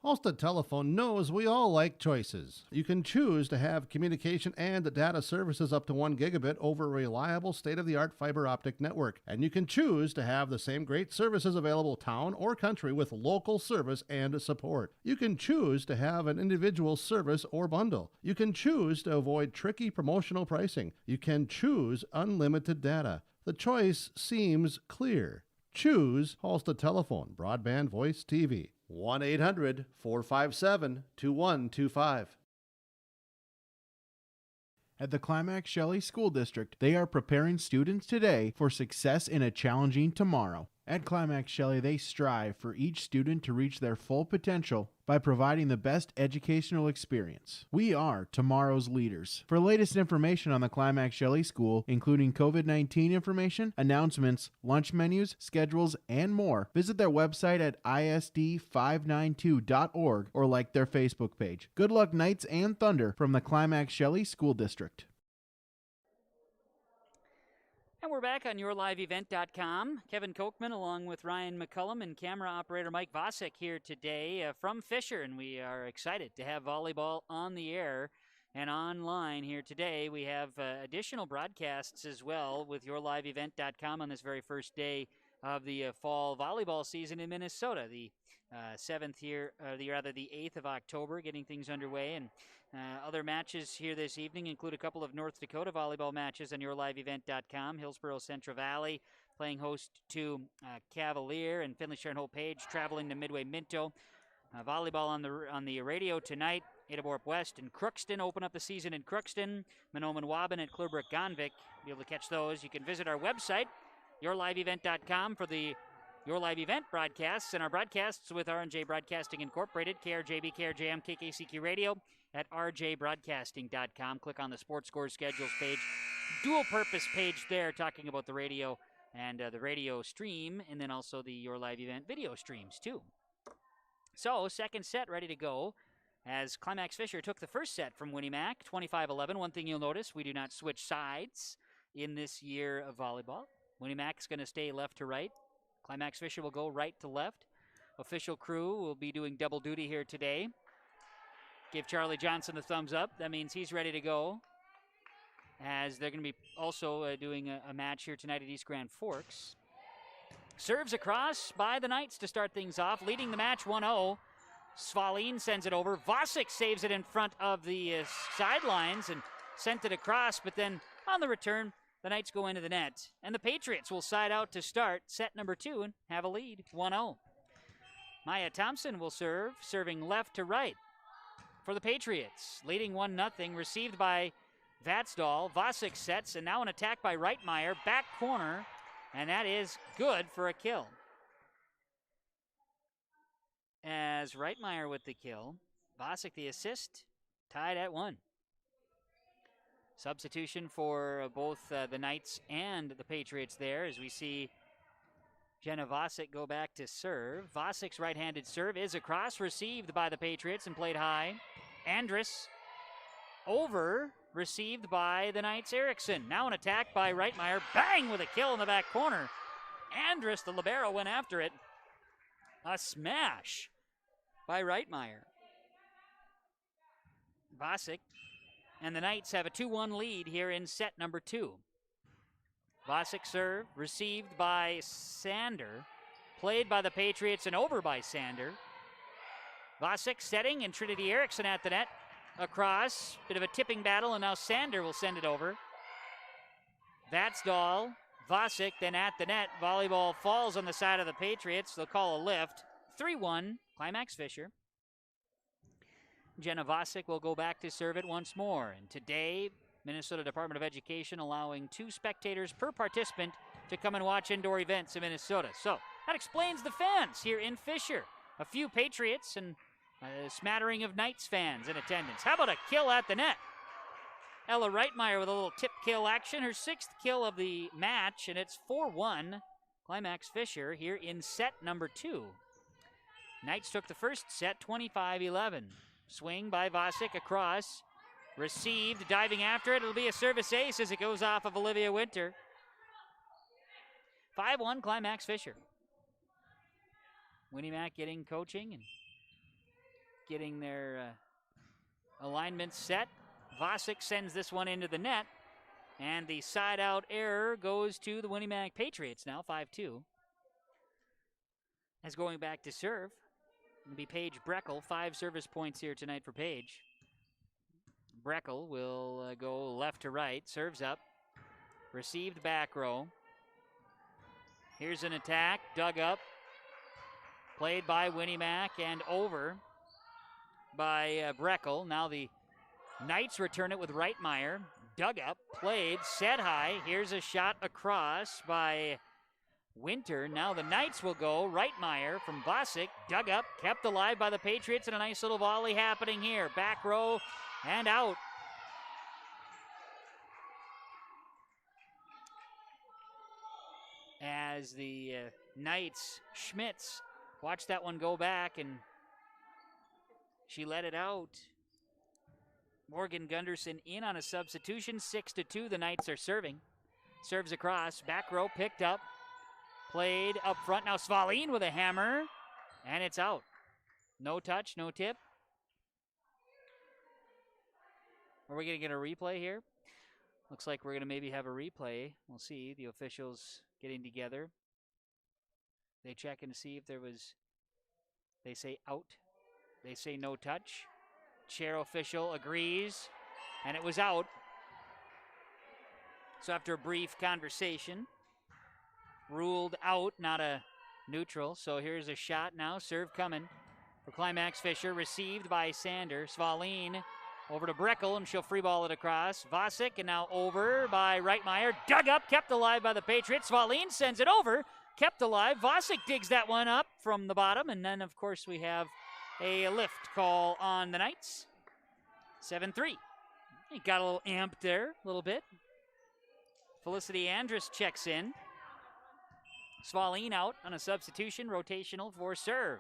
Halstead Telephone knows we all like choices. You can choose to have communication and data services up to 1 gigabit over a reliable state-of-the-art fiber optic network. And you can choose to have the same great services available town or country with local service and support. You can choose to have an individual service or bundle. You can choose to avoid tricky promotional pricing. You can choose unlimited data. The choice seems clear. Choose Halstead Telephone, broadband voice TV. 1-800-457-2125. At the Climax Shelley School District, they are preparing students today for success in a challenging tomorrow. At Climax Shelley, they strive for each student to reach their full potential by providing the best educational experience. We are tomorrow's leaders. For latest information on the Climax Shelley School, including COVID-19 information, announcements, lunch menus, schedules, and more, visit their website at isd592.org or like their Facebook page. Good luck, Knights and Thunder, from the Climax Shelley School District. And we're back on yourliveevent.com. Kevin Kochman along with Ryan McCullum and camera operator Mike Vasic here today from Fisher, and we are excited to have volleyball on the air and online here today. We have additional broadcasts as well with yourliveevent.com on this very first day of the fall volleyball season in Minnesota. The 7th here, the 8th of October, getting things underway. And other matches here this evening include a couple of North Dakota volleyball matches on yourliveevent.com. Hillsborough Central Valley playing host to Cavalier, and Finley Sharon Hope Page traveling to Midway Minto. Volleyball on the radio tonight. Adaborp West and Crookston open up the season in Crookston. Mahnomen Waban and Clearbrook Gonvick. Be able to catch those. You can visit our website, yourliveevent.com, for the Your Live Event broadcasts and our broadcasts with R&J Broadcasting Incorporated, KRJB, KRJM, KKCQ Radio at rjbroadcasting.com. Click on the Sports Scores Schedules page. Dual purpose page there talking about the radio and the radio stream, and then also the Your Live Event video streams too. So, second set ready to go as Climax-Fisher took the first set from Winnie Mac, 25-11. One thing you'll notice, we do not switch sides in this year of volleyball. Winnie Mac's going to stay left to right. Climax-Fisher will go right to left. Official crew will be doing double duty here today. Give Charlie Johnson the thumbs up. That means he's ready to go, as they're going to be also doing a match here tonight at East Grand Forks. Serves across by the Knights to start things off, leading the match 1-0. Svalin sends it over. Vasic saves it in front of the sidelines and sent it across, but then on the return, the Knights go into the net, and the Patriots will side out to start set number 2 and have a lead, 1-0. Maya Thompson will serve, serving left to right for the Patriots, leading 1-0, received by Vatstall. Vasic sets, and now an attack by Reitmeyer, back corner, and that is good for a kill. As Reitmeyer with the kill, Vasic the assist, tied at 1. Substitution for both the Knights and the Patriots there, as we see Jenna Vosick go back to serve. Vosick's right-handed serve is across, received by the Patriots and played high. Andrus over, received by the Knights' Erickson. Now an attack by Reitmeyer. Bang with a kill in the back corner. Andrus, the libero, went after it. A smash by Reitmeyer. Vosick and the Knights have a 2-1 lead here in set number 2. Vosick serve, received by Sander. Played by the Patriots and over by Sander. Vosick setting and Trinity Erickson at the net. Across, bit of a tipping battle, and now Sander will send it over. Vatsdahl, Vosick, then at the net. Volleyball falls on the side of the Patriots. They'll call a lift. 3-1, Climax-Fisher. Jenna Vosick will go back to serve it once more. And today, Minnesota Department of Education allowing 2 spectators per participant to come and watch indoor events in Minnesota. So that explains the fans here in Fisher. A few Patriots and a smattering of Knights fans in attendance. How about a kill at the net? Ella Reitmeyer with a little tip kill action. Her 6th kill of the match, and it's 4-1 Climax-Fisher here in set number 2. Knights took the first set 25-11. Swing by Vosick across. Received, diving after it. It'll be a service ace as it goes off of Olivia Winter. 5-1 Climax-Fisher. Winnie Mac getting coaching and getting their alignments set. Vosick sends this one into the net. And the side-out error goes to the Winnie Mac Patriots now, 5-2. As going back to serve, it'll be Paige Breckel. 5 service points here tonight for Paige. Breckel will go left to right. Serves up. Received back row. Here's an attack. Dug up. Played by Winnie Mac and over by Breckel. Now the Knights return it with Reitmeyer. Dug up. Played. Set high. Here's a shot across by Winter. Now the Knights will go. Reitmeyer from Vosick. Dug up. Kept alive by the Patriots, and a nice little volley happening here. Back row and out. As the Knights, Schmitz, watched that one go back, and she let it out. Morgan Gunderson in on a substitution. 6-2, the Knights are serving. Serves across, back row picked up. Played up front, now Svalin with a hammer, and it's out. No touch, no tip. Are we going to get a replay here? Looks like we're going to maybe have a replay. We'll see. The officials getting together. They check and see if there was, they say out. They say no touch. Chair official agrees, and it was out. So after a brief conversation, ruled out, not a neutral. So here's a shot now. Serve coming for Climax-Fisher. Received by Sander. Svalin over to Breckel, and she'll free ball it across. Vosick, and now over by Reitmeyer. Dug up, kept alive by the Patriots. Svalin sends it over, kept alive. Vosick digs that one up from the bottom, and then, of course, we have a lift call on the Knights. 7-3. He got a little amped there, a little bit. Felicity Andrus checks in. Svalin out on a substitution, rotational for serve.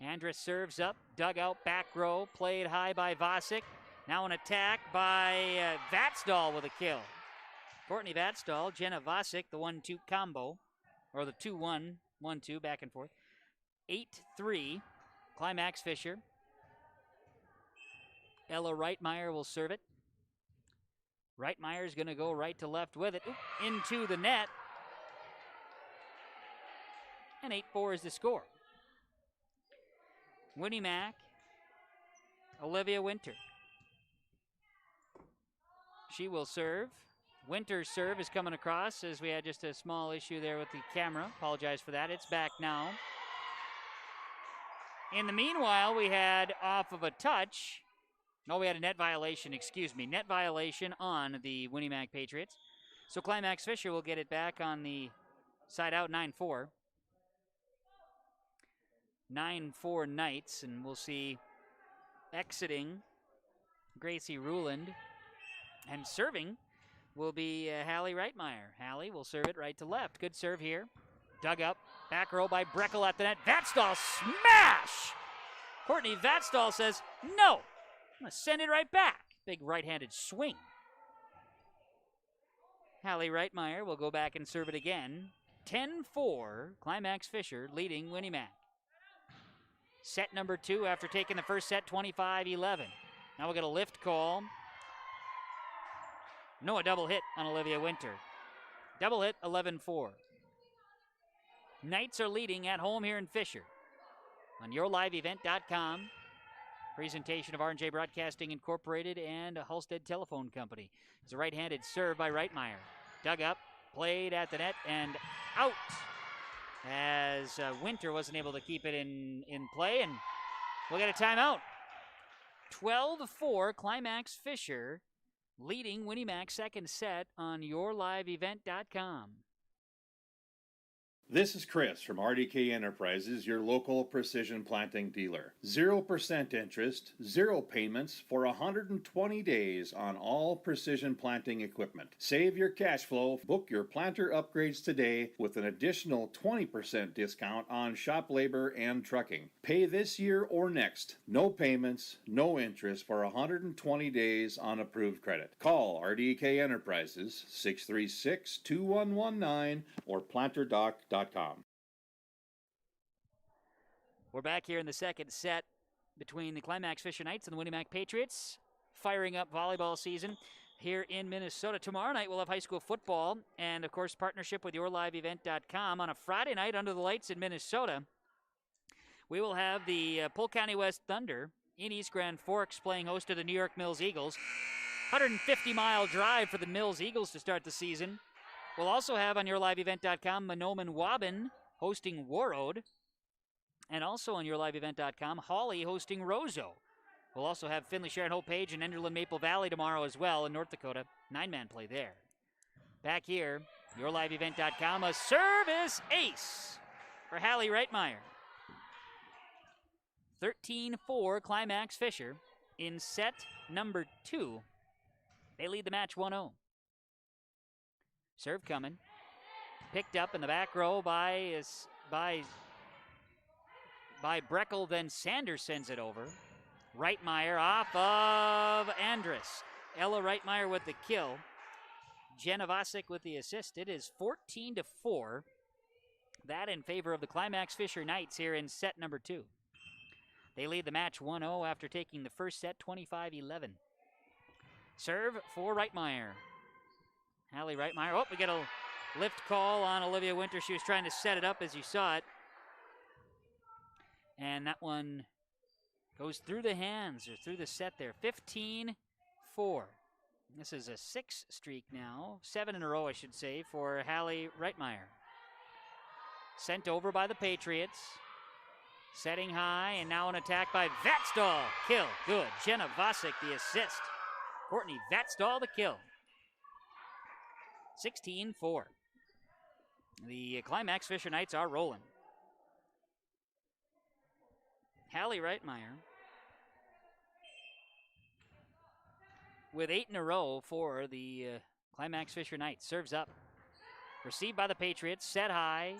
Andrus serves up, dug out, back row, played high by Vosick. Now an attack by Vatsdahl with a kill. Courtney Vatsdahl, Jenna Vosick, the 1-2 combo, or the 2-1, 1-2, back and forth. 8-3, Climax-Fisher. Ella Reitmeyer will serve it. Reitmeyer's going to go right to left with it. Oop, into the net. And 8-4 is the score. Winnie Mac, Olivia Winter. She will serve. Winter's serve is coming across as we had just a small issue there with the camera. Apologize for that. It's back now. In the meanwhile, we had off of a touch. No, we had a net violation, excuse me. Net violation on the Winnie Mac Patriots. So Climax-Fisher will get it back on the side out, 9-4. 9-4 Knights, and we'll see exiting Gracie Ruland, and serving will be Hallie Reitmeyer. Hallie will serve it right to left. Good serve here. Dug up. Back row by Breckel at the net. Vatstall smash! Courtney Vatstall says, no. I'm going to send it right back. Big right-handed swing. Hallie Reitmeyer will go back and serve it again. 10-4, Climax-Fisher leading Winnie Mac. Set number 2 after taking the first set, 25-11. Now we'll get a lift call. No, a double hit on Olivia Winter. Double hit, 11-4. Knights are leading at home here in Fisher. On yourliveevent.com. Presentation of R&J Broadcasting Incorporated and Halstead Telephone Company. It's a right-handed serve by Reitmeyer. Dug up, played at the net, and out. As Winter wasn't able to keep it in play, and we'll get a timeout. 12-4, Climax-Fisher leading Winnie Mac's second set on yourliveevent.com. This is Chris from RDK Enterprises, your local precision planting dealer. 0% interest, 0 payments for 120 days on all precision planting equipment. Save your cash flow. Book your planter upgrades today with an additional 20% discount on shop labor and trucking. Pay this year or next. No payments, no interest for 120 days on approved credit. Call RDK Enterprises 636-2119 or planterdoc.com. We're back here in the second set between the Climax-Fisher Knights and the Winnie Mac Patriots, firing up volleyball season here in Minnesota. Tomorrow night we'll have high school football and, of course, partnership with yourliveevent.com. On a Friday night under the lights in Minnesota, we will have the Polk County West Thunder in East Grand Forks playing host to the New York Mills Eagles. 150-mile drive for the Mills Eagles to start the season. We'll also have on yourliveevent.com Mahnomen-Waubun hosting Warroad. And also on yourliveevent.com, Hawley hosting Roseau. We'll also have Finley, Sharon, Hope Page, and Enderlin Maple Valley tomorrow as well in North Dakota. 9-man play there. Back here, yourliveevent.com, a service ace for Hallie Reitmeyer. 13-4, Climax-Fisher in set number 2. They lead the match 1-0. Serve coming. Picked up in the back row by Breckel, then Sanders sends it over. Reitmeyer off of Andrus. Ella Reitmeyer with the kill. Jenna Vasic with the assist. It is 14-4. That in favor of the Climax-Fisher Knights here in set number 2. They lead the match 1-0 after taking the first set 25-11. Serve for Reitmeyer. Hallie Reitmeyer. Oh, we get a lift call on Olivia Winter. She was trying to set it up as you saw it. And that one goes through the hands or through the set there. 15-4. This is a 6 streak now. 7 in a row, I should say, for Hallie Reitmeyer. Sent over by the Patriots. Setting high, and now an attack by Vatstall. Kill. Good. Jenna Vasic, the assist. Courtney Vatstall, the kill. 16-4. The Climax-Fisher Knights are rolling. Hallie Reitmeyer with 8 in a row for the Climax-Fisher Knights. Serves up. Received by the Patriots. Set high.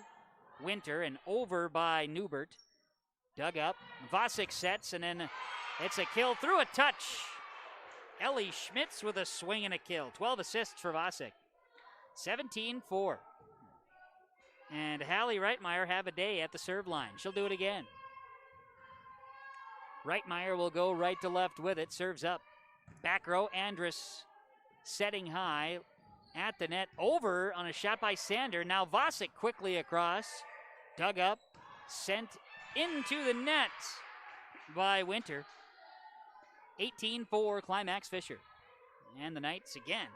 Winter and over by Newbert. Dug up. Vasic sets, and then it's a kill through a touch. Ellie Schmitz with a swing and a kill. 12 assists for Vasic. 17-4. And Hallie Reitmeyer have a day at the serve line. She'll do it again. Reitmeyer will go right to left with it. Serves up. Back row, Andrus setting high at the net. Over on a shot by Sander. Now Vasic quickly across. Dug up. Sent into the net by Winter. 18-4, Climax-Fisher. And the Knights again.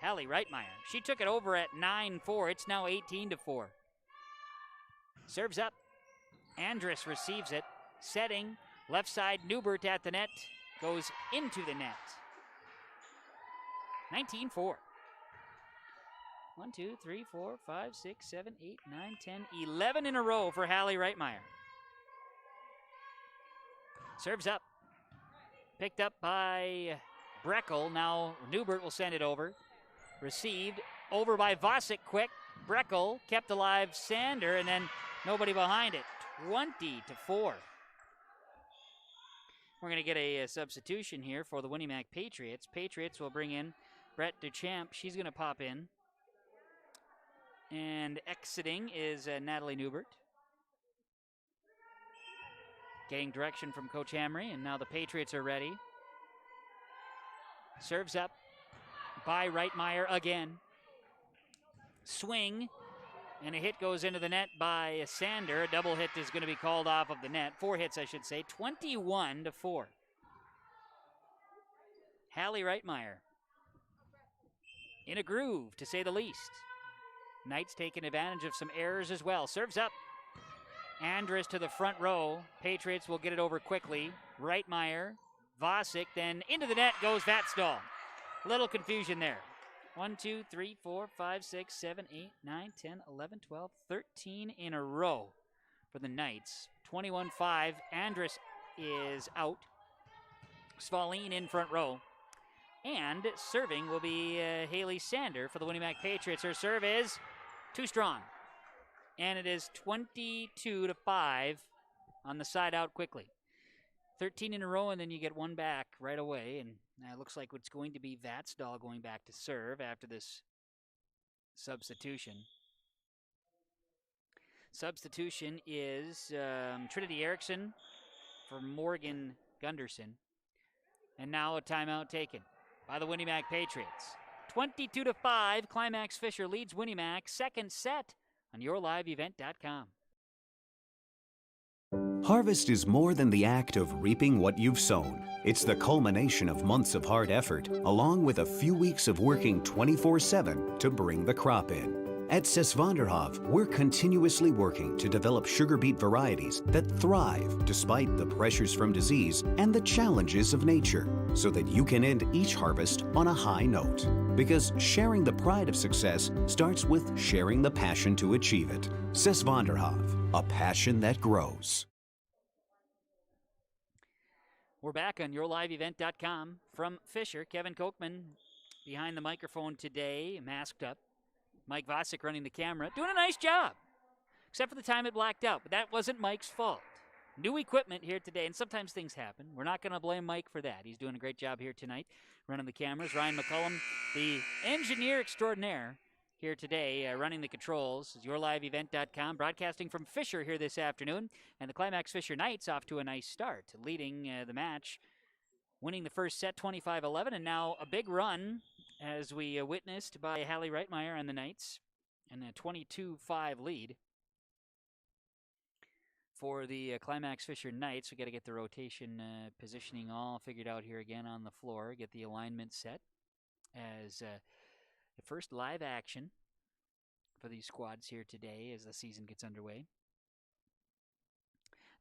Hallie Reitmeyer. She took it over at 9-4. It's now 18-4. Serves up. Andrus receives it. Setting. Left side, Newbert at the net. Goes into the net. 19-4. 1, 2, 3, 4, 5, 6, 7, 8, 9, 10, 11 in a row for Hallie Reitmeyer. Serves up. Picked up by Breckel. Now Newbert will send it over. Received over by Vasic quick. Breckel kept alive Sander, and then nobody behind it. 20-4. We're going to get a substitution here for the Winnie-Mac Patriots. Patriots will bring in Brett Duchamp. She's going to pop in. And exiting is Natalie Newbert. Getting direction from Coach Hamry, and now the Patriots are ready. Serves up by Reitmeyer again. Swing, and a hit goes into the net by Sander. A double hit is going to be called off of the net. 4 hits, I should say. 21-4. Hallie Reitmeyer in a groove, to say the least. Knights taking advantage of some errors as well. Serves up. Andrus to the front row. Patriots will get it over quickly. Reitmeyer, Vosick, then into the net goes Vatstall. Little confusion there. 1, 2, 3, 4, 5, 6, 7, 8, 9, 10, 11, 12, 13 in a row for the Knights. 21-5. Andrus is out. Svalin in front row. And serving will be Haley Sander for the Winnie-Mac Patriots. Her serve is too strong. And it is 22-5 on the side out quickly. 13 in a row, and then you get one back right away. And it looks like it's going to be Vatstall going back to serve after this substitution. Substitution is Trinity Erickson for Morgan Gunderson. And now a timeout taken by the Winnie-Mac Patriots. 22-5, Climax-Fisher leads Winnie-Mac. Second set on YourLiveEvent.com. Harvest is more than the act of reaping what you've sown. It's the culmination of months of hard effort, along with a few weeks of working 24/7 to bring the crop in. At Sesvanderhof, we're continuously working to develop sugar beet varieties that thrive despite the pressures from disease and the challenges of nature, so that you can end each harvest on a high note. Because sharing the pride of success starts with sharing the passion to achieve it. Sesvanderhof, a passion that grows. We're back on YourLiveEvent.com. From Fisher, Kevin Kochman behind the microphone today, masked up. Mike Vosick running the camera, doing a nice job, except for the time it blacked out. But that wasn't Mike's fault. New equipment here today, and sometimes things happen. We're not going to blame Mike for that. He's doing a great job here tonight, running the cameras. Ryan McCullum, the engineer extraordinaire, here today, running the controls. Is YourLiveEvent.com, broadcasting from Fisher here this afternoon. And the Climax-Fisher Knights off to a nice start, leading the match, winning the first set 25-11, and now a big run, as we witnessed by Hallie Reitmeyer and the Knights, and a 22-5 lead for the Climax-Fisher Knights. We got to get the rotation positioning all figured out here again on the floor, get the alignment set as the first live action for these squads here today as the season gets underway.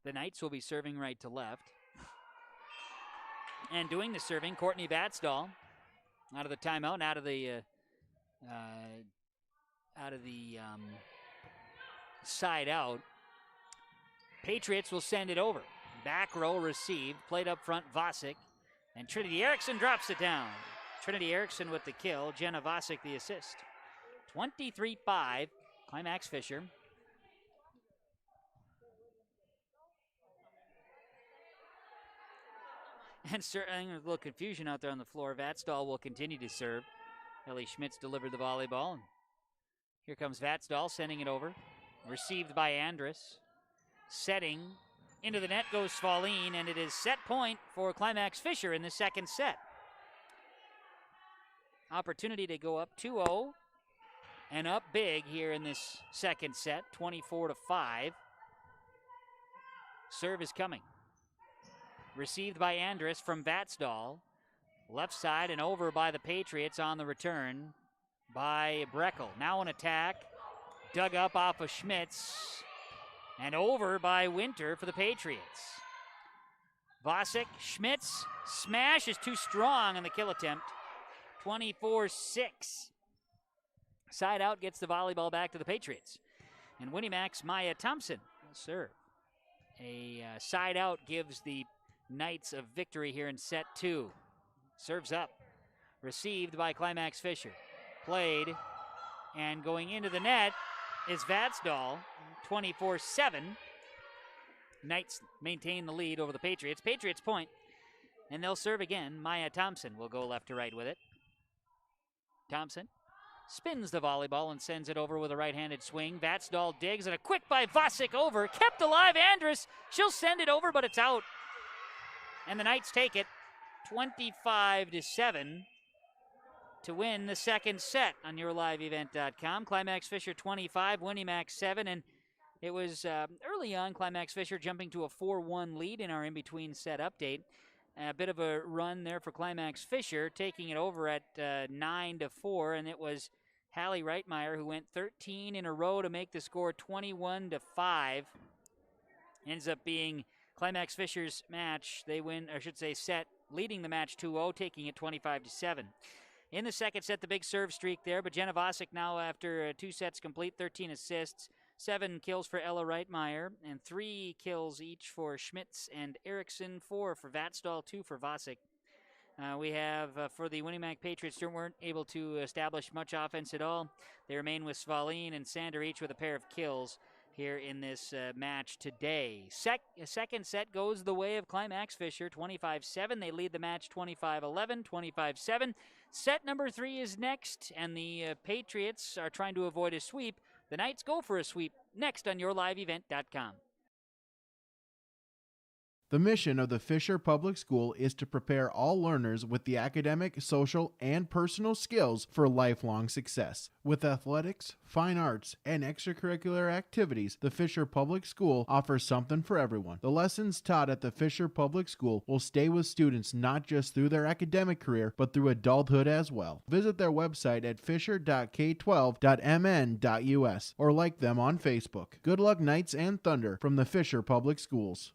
The Knights will be serving right to left. And doing the serving, Courtney Vatstall, out of the timeout, out of the side out. Patriots will send it over. Back row received, played up front, Vosick, and Trinity Erickson drops it down. Trinity Erickson with the kill, Jenna Vosick the assist. 23-5, Climax-Fisher. And certainly there's a little confusion out there on the floor. Vatstall will continue to serve. Ellie Schmitz delivered the volleyball. And here comes Vatstall sending it over. Received by Andrus. Setting into the net goes Svalin, and it is set point for Climax-Fisher in the second set. Opportunity to go up 2-0 and up big here in this second set, 24-5. Serve is coming. Received by Andrus from Vatstall. Left side and over by the Patriots on the return by Breckel. Now an attack. Dug up off of Schmitz. And over by Winter for the Patriots. Vosick, Schmitz, smash is too strong on the kill attempt. 24-6. Side out gets the volleyball back to the Patriots. And Winnie-Mac's Maya Thompson will serve. A side out gives the Knights a victory here in set 2. Serves up. Received by Climax-Fisher. Played And going into the net is Vatsdal, 24-7. Knights maintain the lead over the Patriots. Patriots point, and they'll serve again. Maya Thompson will go left to right with it. Thompson spins the volleyball and sends it over with a right-handed swing. Vatsdal digs, and a quick by Vasic over. Kept alive, Andrus. She'll send it over, but it's out. And the Knights take it 25-7 to win the second set on YourLiveEvent.com. Climax-Fisher 25, Winnie-Mac 7, and it was early on Climax-Fisher jumping to a 4-1 lead in our in-between set update. A bit of a run there for Climax-Fisher, taking it over at 9-4, and it was Hallie Reitmeyer who went 13 in a row to make the score 21-5. Ends up being Climax-Fisher's match. They win, or I should say set, leading the match 2-0, taking it 25-7. In the second set, the big serve streak there, but Jenna Vasic now after 2 sets complete, 13 assists, 7 kills for Ella Reitmeyer, and 3 kills each for Schmitz and Erickson, 4 for Vatsdal, 2 for Vasic. We have, for the Winnie-Mac Patriots, who weren't able to establish much offense at all. They remain with Svalin and Sander each with a pair of kills here in this match today. Second set goes the way of Climax-Fisher, 25-7. They lead the match 25-11, 25-7. Set number 3 is next, and the Patriots are trying to avoid a sweep. The Knights go for a sweep next on YourLiveEvent.com. The mission of the Fisher Public School is to prepare all learners with the academic, social, and personal skills for lifelong success. With athletics, fine arts, and extracurricular activities, the Fisher Public School offers something for everyone. The lessons taught at the Fisher Public School will stay with students not just through their academic career, but through adulthood as well. Visit their website at fisher.k12.mn.us or like them on Facebook. Good luck, Knights and Thunder, from the Fisher Public Schools.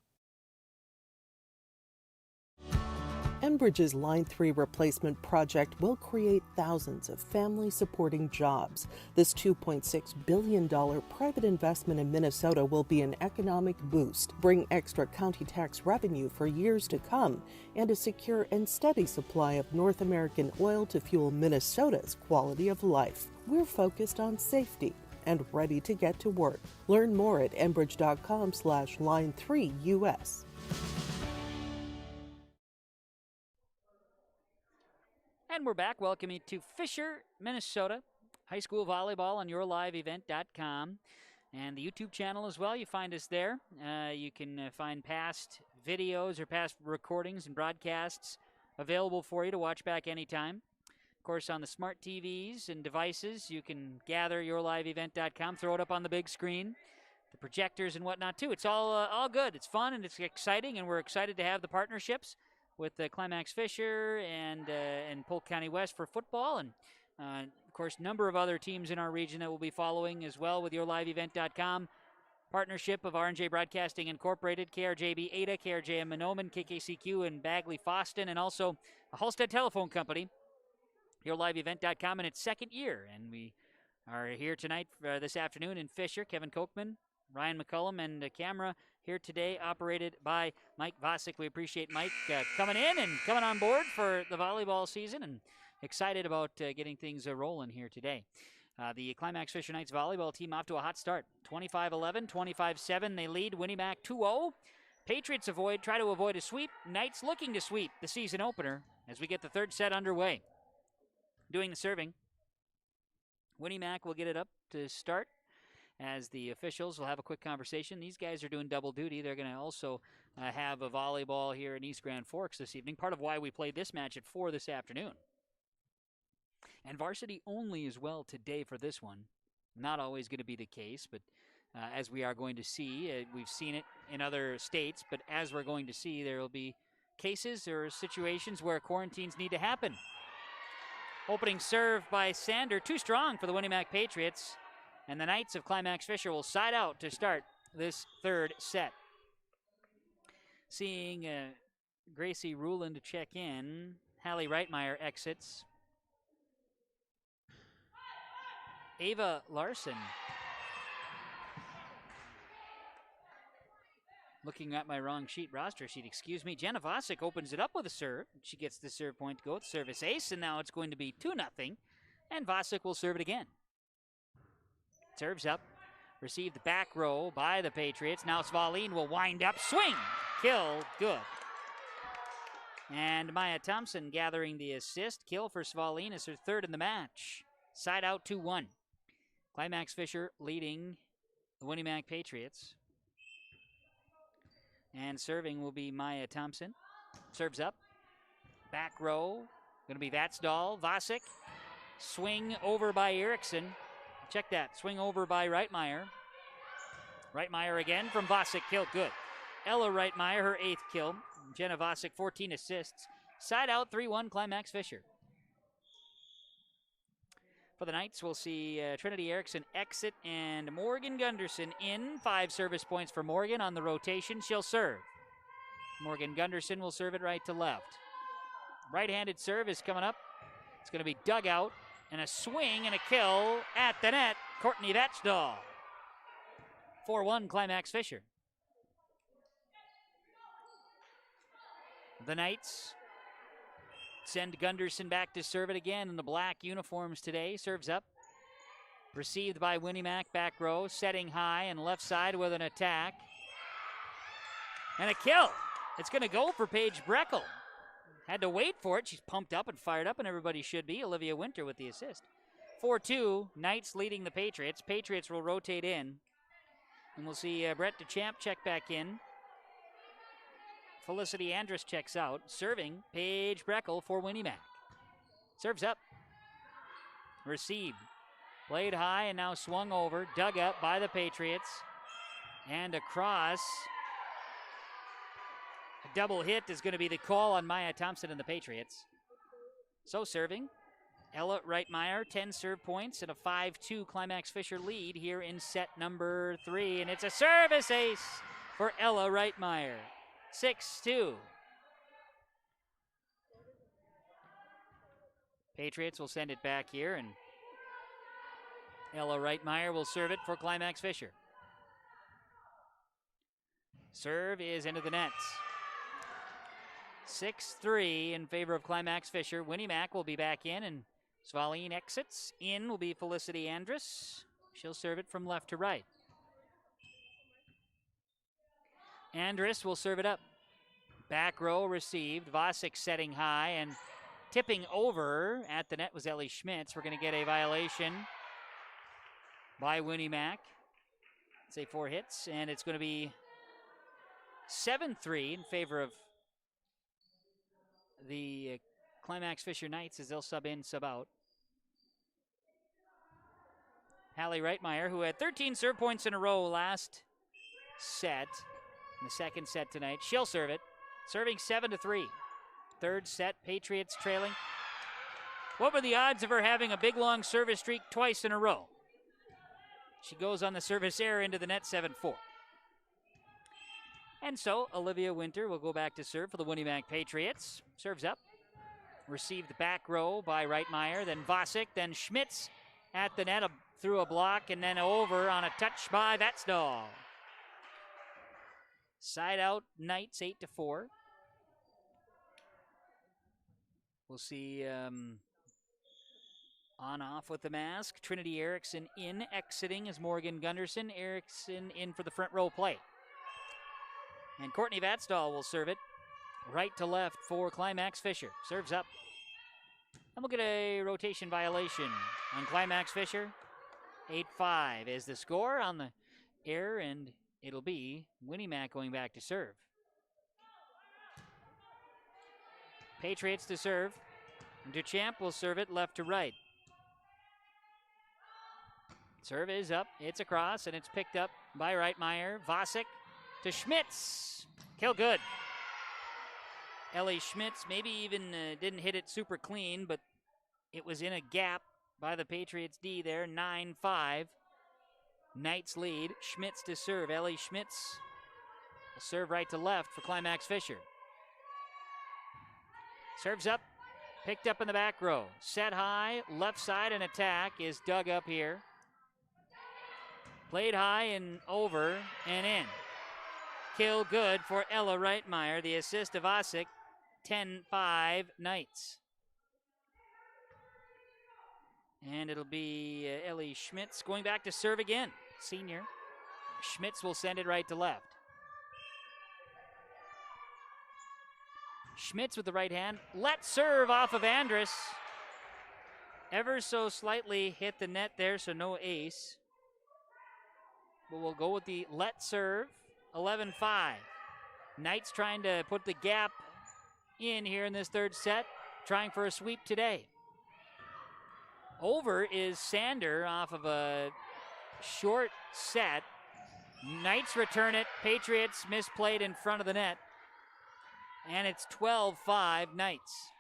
Enbridge's Line 3 replacement project will create thousands of family-supporting jobs. This $2.6 billion private investment in Minnesota will be an economic boost, bring extra county tax revenue for years to come, and a secure and steady supply of North American oil to fuel Minnesota's quality of life. We're focused on safety and ready to get to work. Learn more at enbridge.com/line3us. And we're back. Welcome you to Fisher, Minnesota. High school volleyball on YourLiveEvent.com. And the YouTube channel as well. You find us there. You can find past videos or past recordings and broadcasts available for you to watch back anytime. Of course, on the smart TVs and devices, you can gather YourLiveEvent.com, throw it up on the big screen, the projectors and whatnot too. It's all good. It's fun and it's exciting, and we're excited to have the partnerships with Climax-Fisher and Polk County West for football, and of course, number of other teams in our region that will be following as well with YourLiveEvent.com. Partnership of R&J Broadcasting Incorporated, KRJB Ada, KRJM Manoman, KKCQ and Bagley Foston, and also a Halstead Telephone Company. YourLiveEvent.com in its second year, and we are here tonight, this afternoon in Fisher. Kevin Kochman, Ryan McCullum, and the camera here today operated by Mike Vasic. We appreciate Mike coming in and coming on board for the volleyball season, and excited about getting things rolling here today. The Climax-Fisher Knights volleyball team off to a hot start. 25-11, 25-7. They lead Winnie-Mac 2-0. Patriots try to avoid a sweep. Knights looking to sweep the season opener as we get the third set underway. Doing the serving, Winnie-Mac will get it up to start, as the officials will have a quick conversation. These guys are doing double duty. They're going to also have a volleyball here in East Grand Forks this evening, part of why we played this match at 4 this afternoon. And varsity only as well today for this one. Not always going to be the case, but as we are going to see, we've seen it in other states, but as we're going to see, there will be cases or situations where quarantines need to happen. Opening serve by Sander, too strong for the Winnie-Mac Patriots. And the Knights of Climax-Fisher will side out to start this third set. Seeing Gracie Ruland to check in. Hallie Reitmeyer exits. Ava Larson. Looking at my wrong roster sheet, excuse me. Jenna Vasic opens it up with a serve. She gets the serve point to go. The service ace, and now it's going to be 2-0. And Vasic will serve it again. Serves up. Received the back row by the Patriots. Now Svalin will wind up. Swing! Kill. Good. And Maya Thompson gathering the assist. Kill for Svalin is her third in the match. Side out 2-1. Climax-Fisher leading the Winnie Mac Patriots. And serving will be Maya Thompson. Serves up. Back row. Going to be Vatsdal. Vasek. Swing over by Erickson. Check that. Swing over by Reitmeyer. Reitmeyer again from Vasek. Kill. Good. Ella Reitmeyer, her 8th kill. Jenna Vasek, 14 assists. Side out 3-1 Climax-Fisher. For the Knights, we'll see Trinity Erickson exit and Morgan Gunderson in. 5 service points for Morgan on the rotation. She'll serve. Morgan Gunderson will serve it right to left. Right-handed serve is coming up. It's going to be dug out and a swing and a kill at the net. Courtney Vatsdal. 4-1 Climax-Fisher. The Knights send Gunderson back to serve it again in the black uniforms today. Serves up. Received by Winnie Mac, back row. Setting high and left side with an attack. And a kill. It's going to go for Paige Breckel. Had to wait for it. She's pumped up and fired up, and everybody should be. Olivia Winter with the assist. 4-2, Knights leading the Patriots. Patriots will rotate in. And we'll see Brett DeChamp check back in. Felicity Andrus checks out. Serving, Paige Breckel for Winnie Mac. Serves up. Received. Played high and now swung over. Dug up by the Patriots. And across. A double hit is going to be the call on Maya Thompson and the Patriots. So serving, Ella Reitmeyer, 10 serve points and a 5-2 Climax-Fisher lead here in set number 3. And it's a service ace for Ella Reitmeyer. 6-2. Patriots will send it back here, and Ella Reitmeyer will serve it for Climax-Fisher. Serve is into the nets. 6-3 in favor of Climax-Fisher. Winnie Mac will be back in, and Svalin exits. In will be Felicity Andrus. She'll serve it from left to right. Andrus will serve it up. Back row received. Vasek setting high and tipping over at the net was Ellie Schmitz. We're going to get a violation by Winnie Mac. Say 4 hits, and it's going to be 7-3 in favor of the Climax-Fisher Knights as they'll sub in, sub out. Hallie Reitmeyer, who had 13 serve points in a row last set, in the second set tonight, she'll serve it. Serving 7-3. Third set, Patriots trailing. What were the odds of her having a big, long service streak twice in a row? She goes on the service error into the net, 7-4. And so, Olivia Winter will go back to serve for the Winnie Mac Patriots. Serves up. Received back row by Reitmeyer, then Vasek, then Schmitz at the net through a block, and then over on a touch by Vatsdal. Side out, Knights 8-4. We'll see on off with the mask. Trinity Erickson in, exiting is Morgan Gunderson. Erickson in for the front row play. And Courtney Vatsdal will serve it right to left for Climax-Fisher. Serves up. And we'll get a rotation violation on Climax-Fisher. 8-5 is the score on the air, and it'll be Winnie Mac going back to serve. Patriots to serve. DeChamp will serve it left to right. Serve is up. It's across, and it's picked up by Reitmeyer. Vasek to Schmitz. Kill good. Ellie Schmitz maybe even didn't hit it super clean, but it was in a gap by the Patriots D there. 9-5. Knights lead. Schmitz to serve. Ellie Schmitz will serve right to left for Climax-Fisher. Serves up. Picked up in the back row. Set high. Left side and attack is dug up here. Played high and over and in. Kill good for Ella Reitmeyer. The assist to Vasek. 10-5 Knights. And it'll be Ellie Schmitz going back to serve again, senior. Schmitz will send it right to left. Schmitz with the right hand. Let serve off of Andrus. Ever so slightly hit the net there, so no ace. But we'll go with the let serve. 11-5. Knights trying to put the gap in here in this third set. Trying for a sweep today. Over is Sander off of a short set. Knights return it. Patriots misplayed in front of the net. And it's 12-5 Knights.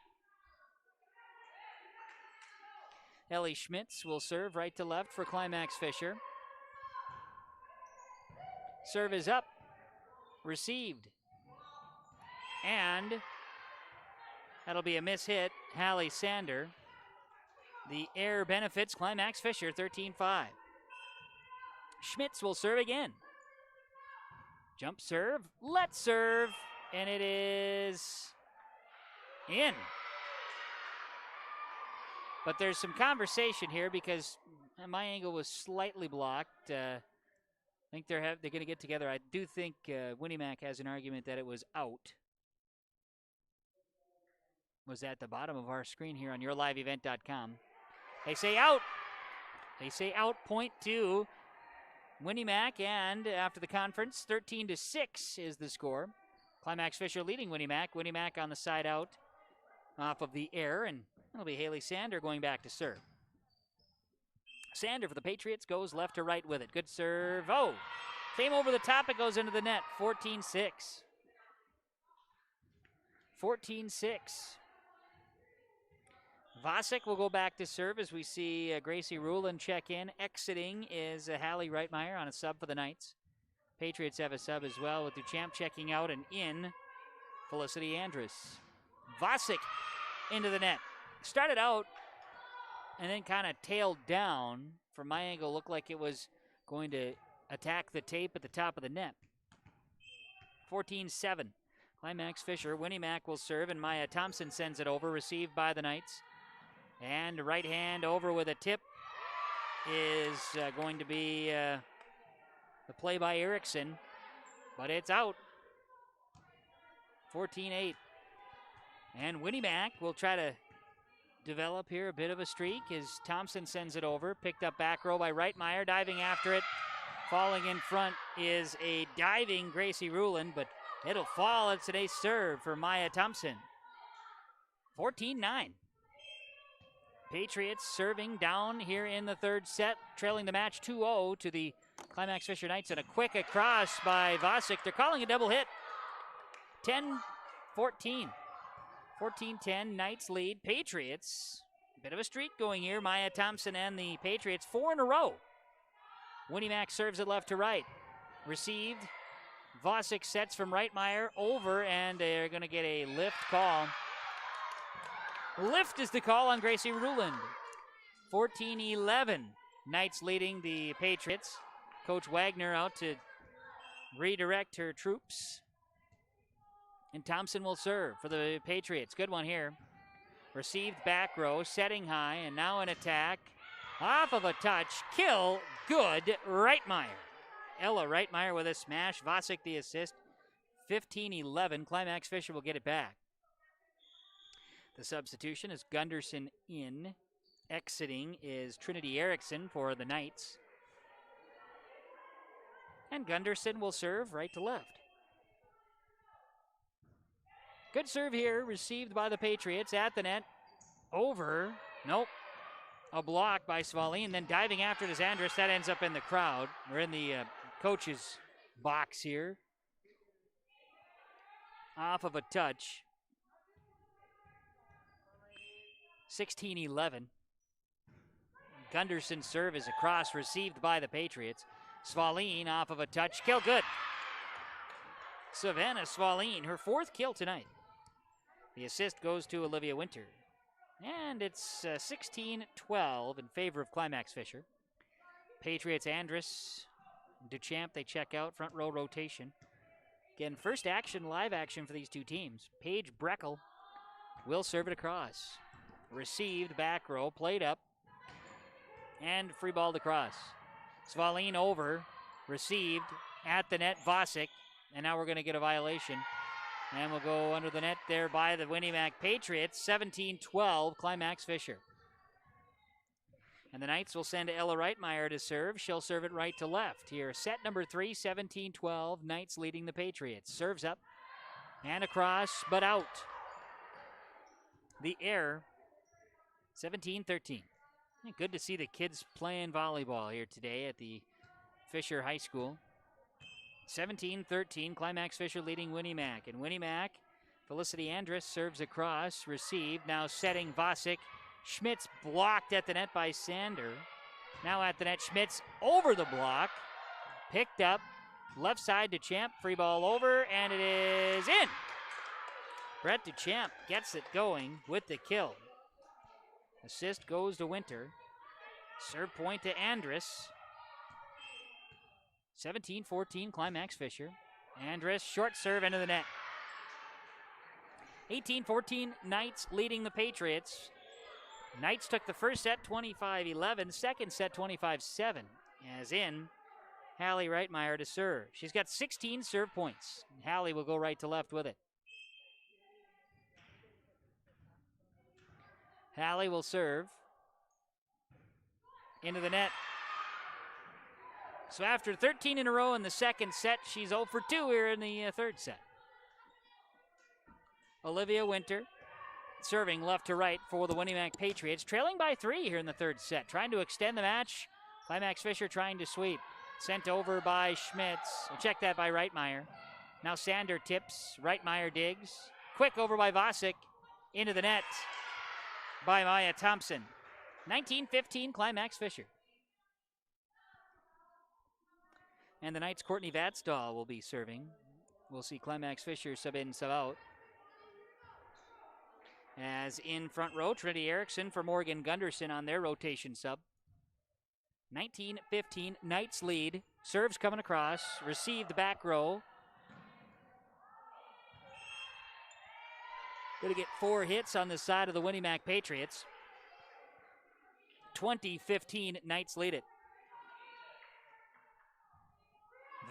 Ellie Schmitz will serve right to left for Climax-Fisher. Serve is up. Received. And that'll be a miss-hit. Hallie Sander. The air benefits Climax-Fisher, 13-5. Schmitz will serve again. Jump serve. Let's serve. And it is in. But there's some conversation here because my angle was slightly blocked. I think they're going to get together. I do think Winnie Mac has an argument that it was out. Was at the bottom of our screen here on yourliveevent.com. They say out. They say out, point to Winnie Mac, and after the conference, 13-6 is the score. Climax-Fisher leading Winnie Mac. Winnie Mac on the side out off of the air, and it'll be Haley Sander going back to serve. Sander for the Patriots goes left to right with it. Good serve. Oh, came over the top. It goes into the net. 14-6. 14-6. Vasek will go back to serve as we see Gracie Rulin check in. Exiting is Hallie Reitmeyer on a sub for the Knights. Patriots have a sub as well with Duchamp checking out, and in Felicity Andrus. Vasek into the net. Started out and then kind of tailed down. From my angle, looked like it was going to attack the tape at the top of the net. 14-7. Climax-Fisher. Winnie Mac will serve, and Maya Thompson sends it over, received by the Knights. And right hand over with a tip is going to be the play by Erickson, but it's out. 14-8. And Winnie Mac will try to develop here a bit of a streak as Thompson sends it over. Picked up back row by Reitmeyer, diving after it. Falling in front is a diving Gracie Rulin, but it'll fall. It's an ace serve for Maya Thompson. 14-9. Patriots serving down here in the third set, trailing the match 2-0 to the Climax-Fisher Knights, and a quick across by Vasek. They're calling a double hit. 10-14. 14-10, Knights lead. Patriots, bit of a streak going here. Maya Thompson and the Patriots, 4 in a row. Winnie Mac serves it left to right. Received. Vasek sets from Reitmeyer over, and they're going to get a lift call. Lift is the call on Gracie Ruland. 14-11. Knights leading the Patriots. Coach Wagner out to redirect her troops. And Thompson will serve for the Patriots. Good one here. Received back row, setting high, and now an attack. Off of a touch. Kill. Good. Reitmeyer. Ella Reitmeyer with a smash. Vasek the assist. 15-11. Climax-Fisher will get it back. The substitution is Gunderson in. Exiting is Trinity Erickson for the Knights. And Gunderson will serve right to left. Good serve here, received by the Patriots at the net. Over. Nope. A block by Svalin. Then diving after it is Andrus. That ends up in the crowd. We're in the coach's box here. Off of a touch. 16-11. Gunderson's serve is across, received by the Patriots. Svalin off of a touch. Kill good. Savannah Svalin, her 4th kill tonight. The assist goes to Olivia Winter. And it's 16-12 in favor of Climax-Fisher. Patriots, Andrus, Duchamp, they check out. Front row rotation. Again, first action, live action for these two teams. Paige Breckel will serve it across. Received back row, played up. and free ball to cross. Svalin over, received at the net, Vasic, and now we're going to get a violation. And we'll go under the net there by the Winnie Mac Patriots, 17-12, Climax-Fisher. And the Knights will send Ella Reitmeyer to serve. She'll serve it right to left here. Set number 3, 17-12, Knights leading the Patriots. Serves up and across, but out. The error, 17-13. Good to see the kids playing volleyball here today at the Fisher High School. 17-13, Climax-Fisher leading Winnie Mac. And Winnie Mac, Felicity Andrus serves across, received, now setting Vasic. Schmitz blocked at the net by Sander. Now at the net, Schmitz over the block. Picked up, left side to Champ, free ball over, and it is in. Brett DeChamp gets it going with the kill. Assist goes to Winter. Serve point to Andrus. 17-14, Climax-Fisher. Andrus, short serve into the net. 18-14, Knights leading the Patriots. Knights took the first set 25-11, second set 25-7. As in, Hallie Reitmeyer to serve. She's got 16 serve points. Hallie will go right to left with it. Hallie will serve into the net. So after 13 in a row in the second set, she's 0 for 2 here in the third set. Olivia Winter serving left to right for the Winnie Mac Patriots, trailing by 3 here in the third set, trying to extend the match. Climax-Fisher trying to sweep. Sent over by Schmitz. Check that by Reitmeyer. Now Sander tips. Reitmeyer digs. Quick over by Vasic. Into the net by Maya Thompson. 19-15, Climax-Fisher. And the Knights' Courtney Vatstall will be serving. We'll see Climax-Fisher sub in, sub out. As in front row, Trinity Erickson for Morgan Gunderson on their rotation sub. 19-15, Knights lead. Serves coming across. Received back row. Going to get 4 hits on the side of the Winnie Mac Patriots. 20-15, Knights lead it.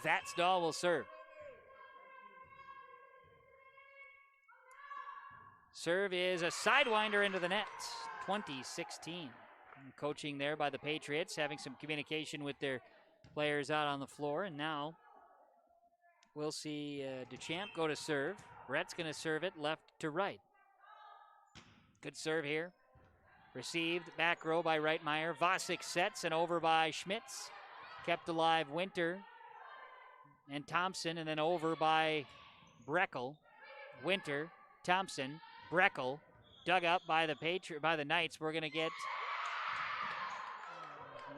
Vatstall will serve. Serve is a sidewinder into the net, 20-16. Coaching there by the Patriots, having some communication with their players out on the floor. And now we'll see DeChamp go to serve. Brett's going to serve it left to right. Good serve here. Received back row by Reitmeyer. Vasic sets and over by Schmitz. Kept alive Winter and Thompson, and then over by Breckel. Winter, Thompson, Breckel, dug up by the Knights. We're going to get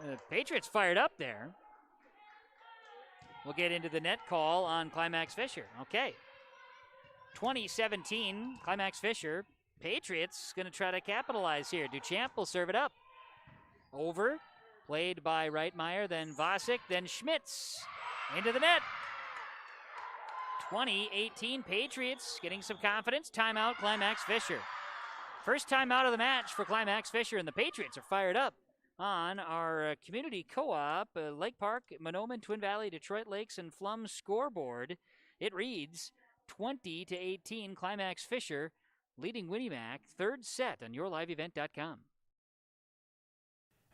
the Patriots fired up there. We'll get into the net call on Climax-Fisher. Okay. 2017, Climax-Fisher. Patriots going to try to capitalize here. DeChamp will serve it up. Over, played by Reitmeyer, then Vasic, then Schmitz. Into the net. 2018, Patriots getting some confidence. Timeout, Climax-Fisher. First timeout of the match for Climax-Fisher, and the Patriots are fired up on our community co-op, Lake Park, Monoman, Twin Valley, Detroit Lakes, and Flum scoreboard. It reads 20-18, Climax-Fisher leading Winnie Mac. Third set on yourliveevent.com.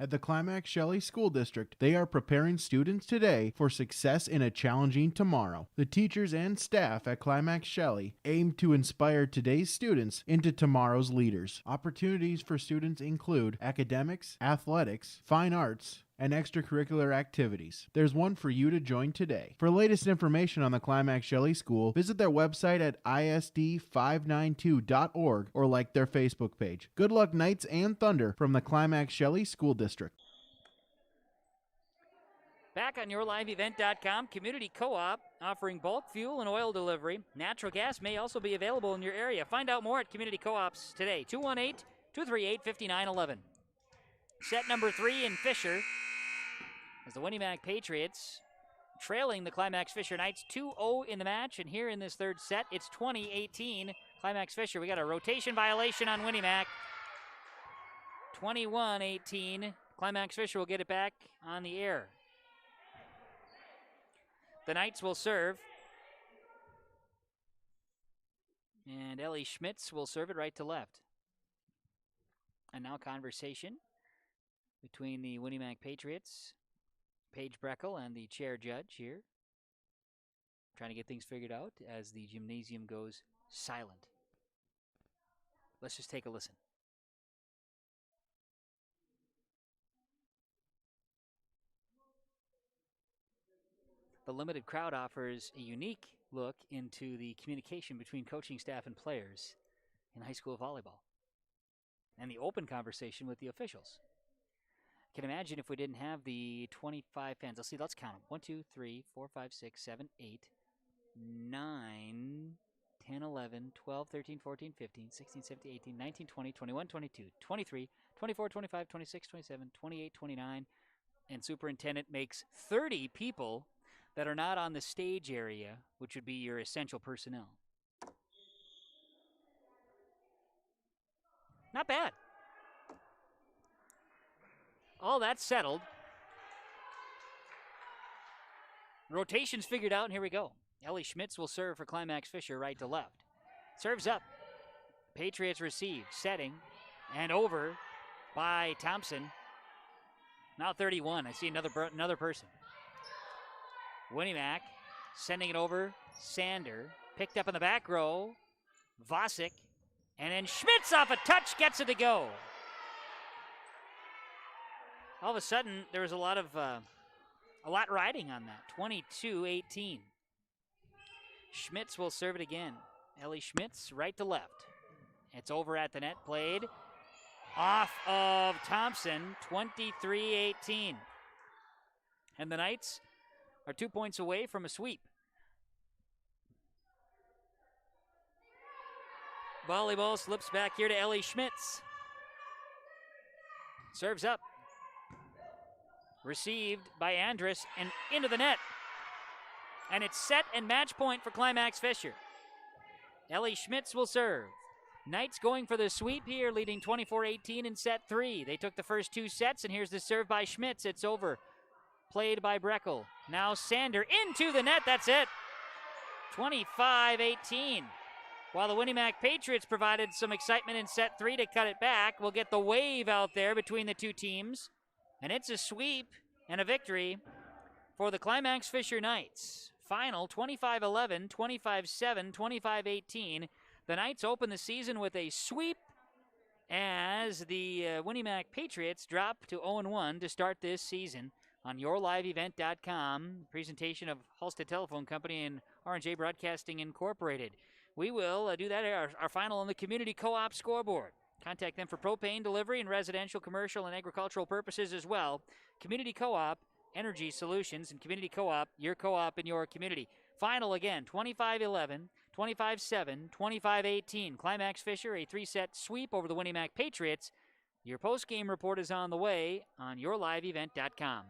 At the Climax Shelley School District, they are preparing students today for success in a challenging tomorrow. The teachers and staff at Climax Shelley aim to inspire today's students into tomorrow's leaders. Opportunities for students include academics, athletics, fine arts, and extracurricular activities. There's one for you to join today. For latest information on the Climax Shelley School, visit their website at isd592.org or like their Facebook page. Good luck, Knights and Thunder, from the Climax Shelley School District. Back on yourliveevent.com, community co-op offering bulk fuel and oil delivery. Natural gas may also be available in your area. Find out more at community co-ops today. 218-238-5911. Set number 3 in Fisher, as the Winnie Mac Patriots trailing the Climax-Fisher Knights 2-0 in the match. And here in this third set, it's 20-18 Climax-Fisher. We got a rotation violation on Winnie Mac. 21-18 Climax-Fisher will get it back on the air. The Knights will serve. And Ellie Schmitz will serve it right to left. And now conversation between the Winnie Mac Patriots, Paige Breckel, and the chair judge here. Trying to get things figured out as the gymnasium goes silent. Let's just take a listen. The limited crowd offers a unique look into the communication between coaching staff and players in high school volleyball, and the open conversation with the officials. I can imagine if we didn't have the 25 fans. Let's count them. 1, 2, 3, 4, 5, 6, 7, 8, 9, 10, 11, 12, 13, 14, 15, 16, 17, 18, 19, 20, 21, 22, 23, 24, 25, 26, 27, 28, 29, and superintendent makes 30 people that are not on the stage area, which would be your essential personnel. Not bad. All that's settled. Rotations figured out, and here we go. Ellie Schmitz will serve for Climax-Fisher right to left. Serves up. Patriots receive, setting, and over by Thompson. Now 31. I see another person. Winnie Mac sending it over. Sander picked up in the back row. Vosick, and then Schmitz off a touch gets it to go. All of a sudden, there was a lot riding on that. 22-18. Schmitz will serve it again. Ellie Schmitz, right to left. It's over at the net, played off of Thompson, 23-18. And the Knights are 2 points away from a sweep. Volleyball slips back here to Ellie Schmitz. Serves up. Received by Andrus and into the net. And it's set and match point for Climax-Fisher. Ellie Schmitz will serve. Knights going for the sweep here, leading 24-18 in set 3. They took the first 2 sets, and here's the serve by Schmitz. It's over. Played by Breckel. Now Sander into the net. That's it. 25-18. While the Winnie Mac Patriots provided some excitement in set 3 to cut it back, we'll get the wave out there between the two teams. And it's a sweep and a victory for the Climax-Fisher Knights. Final 25-11, 25-7, 25-18. The Knights open the season with a sweep as the Winnie Mac Patriots drop to 0-1 to start this season. On yourliveevent.com, presentation of Halstead Telephone Company and R&J Broadcasting Incorporated. We will do that, our final on the Community Co-op scoreboard. Contact them for propane delivery and residential, commercial, and agricultural purposes as well. Community Co-op, Energy Solutions, and Community Co-op, your co-op in your community. Final again, 25-11, 25-7, 25-18. Climax-Fisher, a 3-set sweep over the Winnie Mac Patriots. Your post-game report is on the way on yourliveevent.com.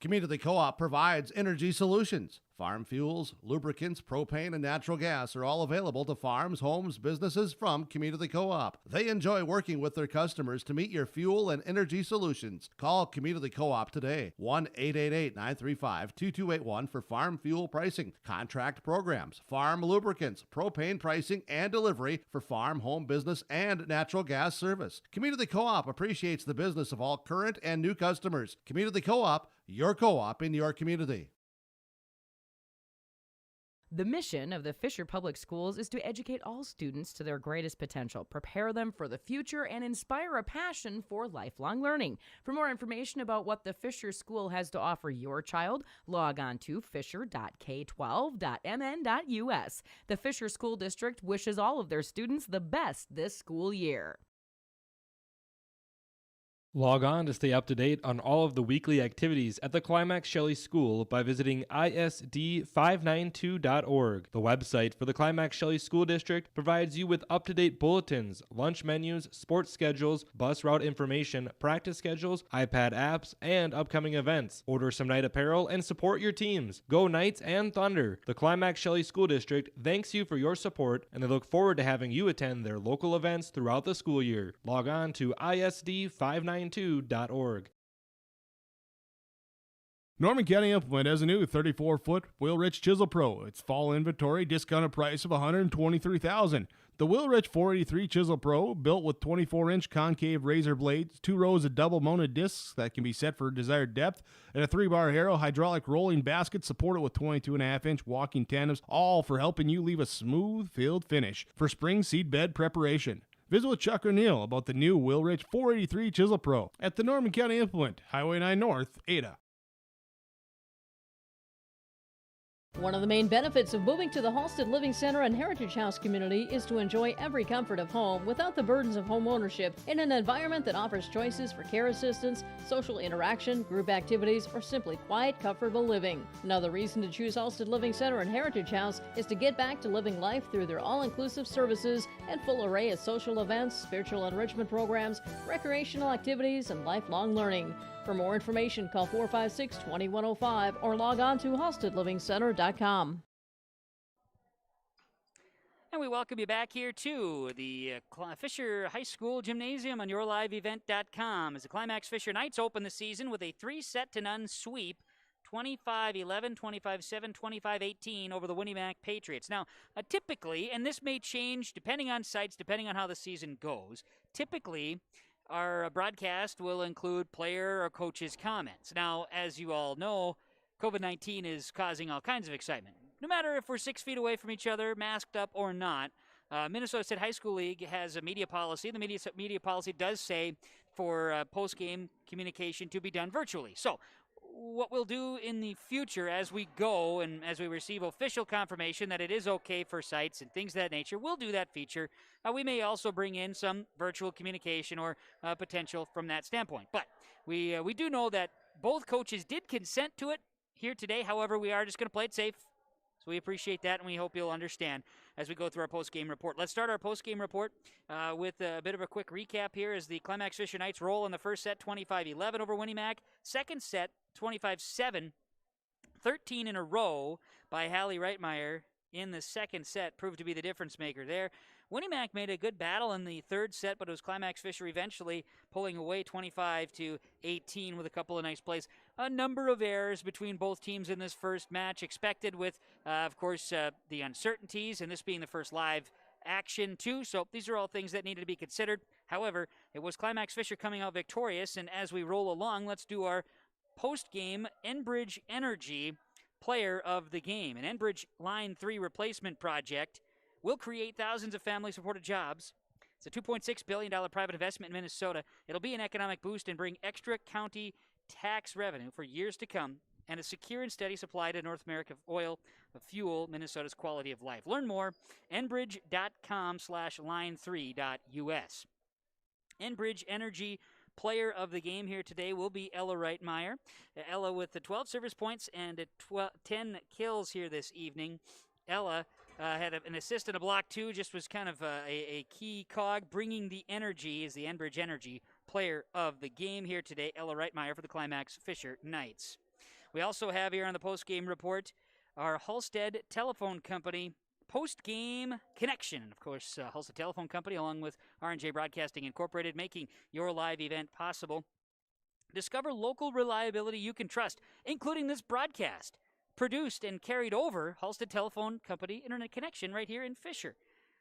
Community Co-op provides energy solutions. Farm fuels, lubricants, propane, and natural gas are all available to farms, homes, businesses from Community Co-op. They enjoy working with their customers to meet your fuel and energy solutions. Call Community Co-op today, 1-888-935-2281 for farm fuel pricing, contract programs, farm lubricants, propane pricing, and delivery for farm, home, business, and natural gas service. Community Co-op appreciates the business of all current and new customers. Community Co-op, your co-op in your community. The mission of the Fisher Public Schools is to educate all students to their greatest potential, prepare them for the future, and inspire a passion for lifelong learning. For more information about what the Fisher School has to offer your child, log on to fisher.k12.mn.us. The Fisher School District wishes all of their students the best this school year. Log on to stay up to date on all of the weekly activities at the Climax Shelley School by visiting isd592.org. The website for the Climax Shelley School District provides you with up-to-date bulletins, lunch menus, sports schedules, bus route information, practice schedules, iPad apps, and upcoming events. Order some night apparel and support your teams. Go Knights and Thunder! The Climax Shelley School District thanks you for your support, and they look forward to having you attend their local events throughout the school year. Log on to isd592.org. Norman County Implement has a new 34-foot Wheel-Rich Chisel Pro. Its fall inventory discounted price of $123,000. The Wheel-Rich 483 Chisel Pro, built with 24-inch concave razor blades, 2 rows of double-mounted discs that can be set for desired depth, and a 3-bar Harrow hydraulic rolling basket supported with 22.5-inch walking tandems, all for helping you leave a smooth field finish for spring seed bed preparation. Visit with Chuck O'Neill about the new Wheel-Rich 483 Chisel Pro at the Norman County Implement, Highway 9 North, Ada. One of the main benefits of moving to the Halstead Living Center and Heritage House community is to enjoy every comfort of home without the burdens of home ownership in an environment that offers choices for care assistance, social interaction, group activities, or simply quiet, comfortable living. Another reason to choose Halstead Living Center and Heritage House is to get back to living life through their all-inclusive services and full array of social events, spiritual enrichment programs, recreational activities, and lifelong learning. For more information, call 456-2105 or log on to halsteadlivingcenter.com. And we welcome you back here to the Fisher High School Gymnasium on yourliveevent.com as the Climax-Fisher Knights open the season with a 3-set-to-none sweep, 25-11, 25-7, 25-18 over the Winnie Mac Patriots. Now, typically, and this may change depending on sites, depending on how the season goes, typically our broadcast will include player or coach's comments. Now, as you all know, COVID-19 is causing all kinds of excitement. No matter if we're 6 feet away from each other, masked up or not, Minnesota State High School League has a media policy. The media policy does say for post-game communication to be done virtually. So what we'll do in the future as we go and as we receive official confirmation that it is okay for sites and things of that nature, we'll do that feature. We may also bring in some virtual communication or potential from that standpoint. But we do know that both coaches did consent to it here today. However, we are just going to play it safe. So we appreciate that, and we hope you'll understand as we go through our post-game report. Let's start our post-game report with a bit of a quick recap here as the Climax-Fisher Knights roll in the first set, 25-11 over Winnie Mac. Second set, 25-7, 13 in a row by Hallie Reitmeyer in the second set proved to be the difference maker there. Winnie Mac made a good battle in the third set, but it was Climax-Fisher eventually pulling away 25-18 with a couple of nice plays. A number of errors between both teams in this first match, expected with, of course, the uncertainties, and this being the first live action too. So these are all things that needed to be considered. However, it was Climax-Fisher coming out victorious, and as we roll along, let's do our post-game Enbridge Energy Player of the Game. An Enbridge Line 3 replacement project will create thousands of family-supported jobs. It's a $2.6 billion private investment in Minnesota. It'll be an economic boost and bring extra county tax revenue for years to come and a secure and steady supply to North America of oil, of fuel, Minnesota's quality of life. Learn more, enbridge.com/line3.us. Enbridge Energy Player of the Game here today will be Ella Reitmeyer. Ella with the 12 service points and 10 kills here this evening. Ella had an assist and a block, too. Just was kind of a key cog, bringing the energy as the Enbridge Energy Player of the Game here today. Ella Reitmeyer for the Climax-Fisher Knights. We also have here on the post-game report our Halstead Telephone Company post-game connection. And, of course, Halstead Telephone Company, along with R&J Broadcasting Incorporated, making your live event possible. Discover local reliability you can trust, including this broadcast. Produced and carried over Halstead Telephone Company Internet Connection right here in Fisher.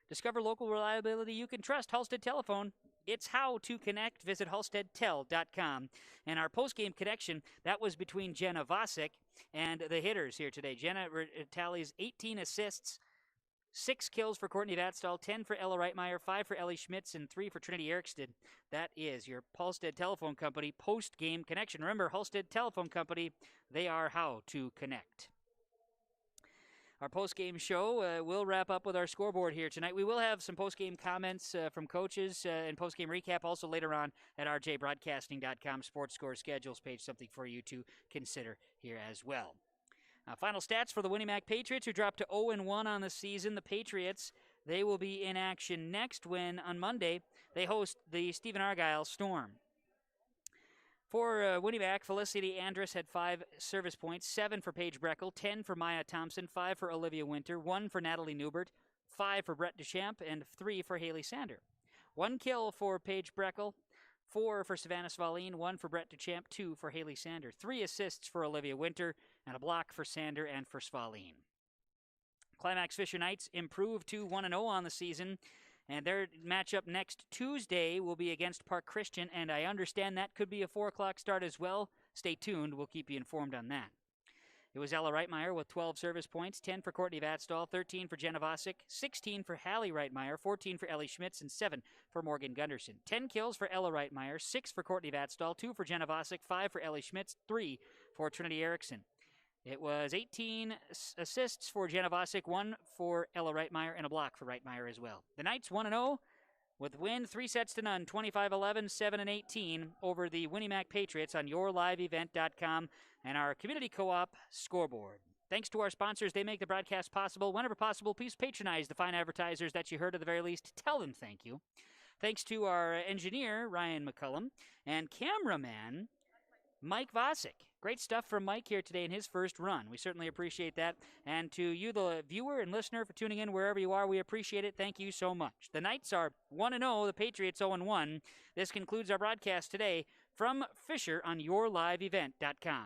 Discover local reliability you can trust. Halstead Telephone. It's how to connect. Visit halsteadtel.com. And our post-game connection, that was between Jenna Vosick and the hitters here today. Jenna tallies 18 assists, 6 kills for Courtney Vatstall, 10 for Ella Reitmeyer, 5 for Ellie Schmitz, and 3 for Trinity Eriksted. That is your Halstead Telephone Company post-game connection. Remember, Halstead Telephone Company, they are how to connect. our post-game show. We'll wrap up with our scoreboard here tonight. We will have some post-game comments from coaches and post-game recap also later on at rjbroadcasting.com sports score schedules page, something for you to consider here as well. Final stats for the Winnie Mac Patriots, who dropped to 0-1 on the season. The Patriots, they will be in action next when, on Monday, they host the Stephen Argyle Storm. For Winnie Mac, Felicity Andrus had 5 service points, 7 for Paige Breckel, 10 for Maya Thompson, 5 for Olivia Winter, 1 for Natalie Newbert, 5 for Brett Deschamps, and 3 for Haley Sander. 1 kill for Paige Breckel, 4 for Savannah Svaline, 1 for Brett Deschamps, 2 for Haley Sander, 3 assists for Olivia Winter, and a block for Sander and for Svaline. Climax-Fisher Knights improved to 1-0 on the season, and their matchup next Tuesday will be against Park Christian, and I understand that could be a 4 o'clock start as well. Stay tuned. We'll keep you informed on that. It was Ella Reitmeyer with 12 service points, 10 for Courtney Vatstall, 13 for Jenna Vosick, 16 for Hallie Reitmeyer, 14 for Ellie Schmitz, and 7 for Morgan Gunderson. 10 kills for Ella Reitmeyer, 6 for Courtney Vatstall, 2 for Jenna Vosick, 5 for Ellie Schmitz, 3 for Trinity Erickson. It was 18 assists for Jenna Vosick, 1 for Ella Reitmeyer, and a block for Reitmeyer as well. The Knights 1-0 with a win 3-0, 25-11, 7-18 over the Winnie Mac Patriots on yourliveevent.com and our Community Co-op scoreboard. Thanks to our sponsors. They make the broadcast possible. Whenever possible, please patronize the fine advertisers that you heard at the very least. Tell them thank you. Thanks to our engineer, Ryan McCullum, and cameraman, Mike Vosick. Great stuff from Mike here today in his first run. We certainly appreciate that. And to you, the viewer and listener, for tuning in wherever you are, we appreciate it. Thank you so much. The Knights are 1-0, the Patriots 0-1. This concludes our broadcast today from Fisher on yourliveevent.com.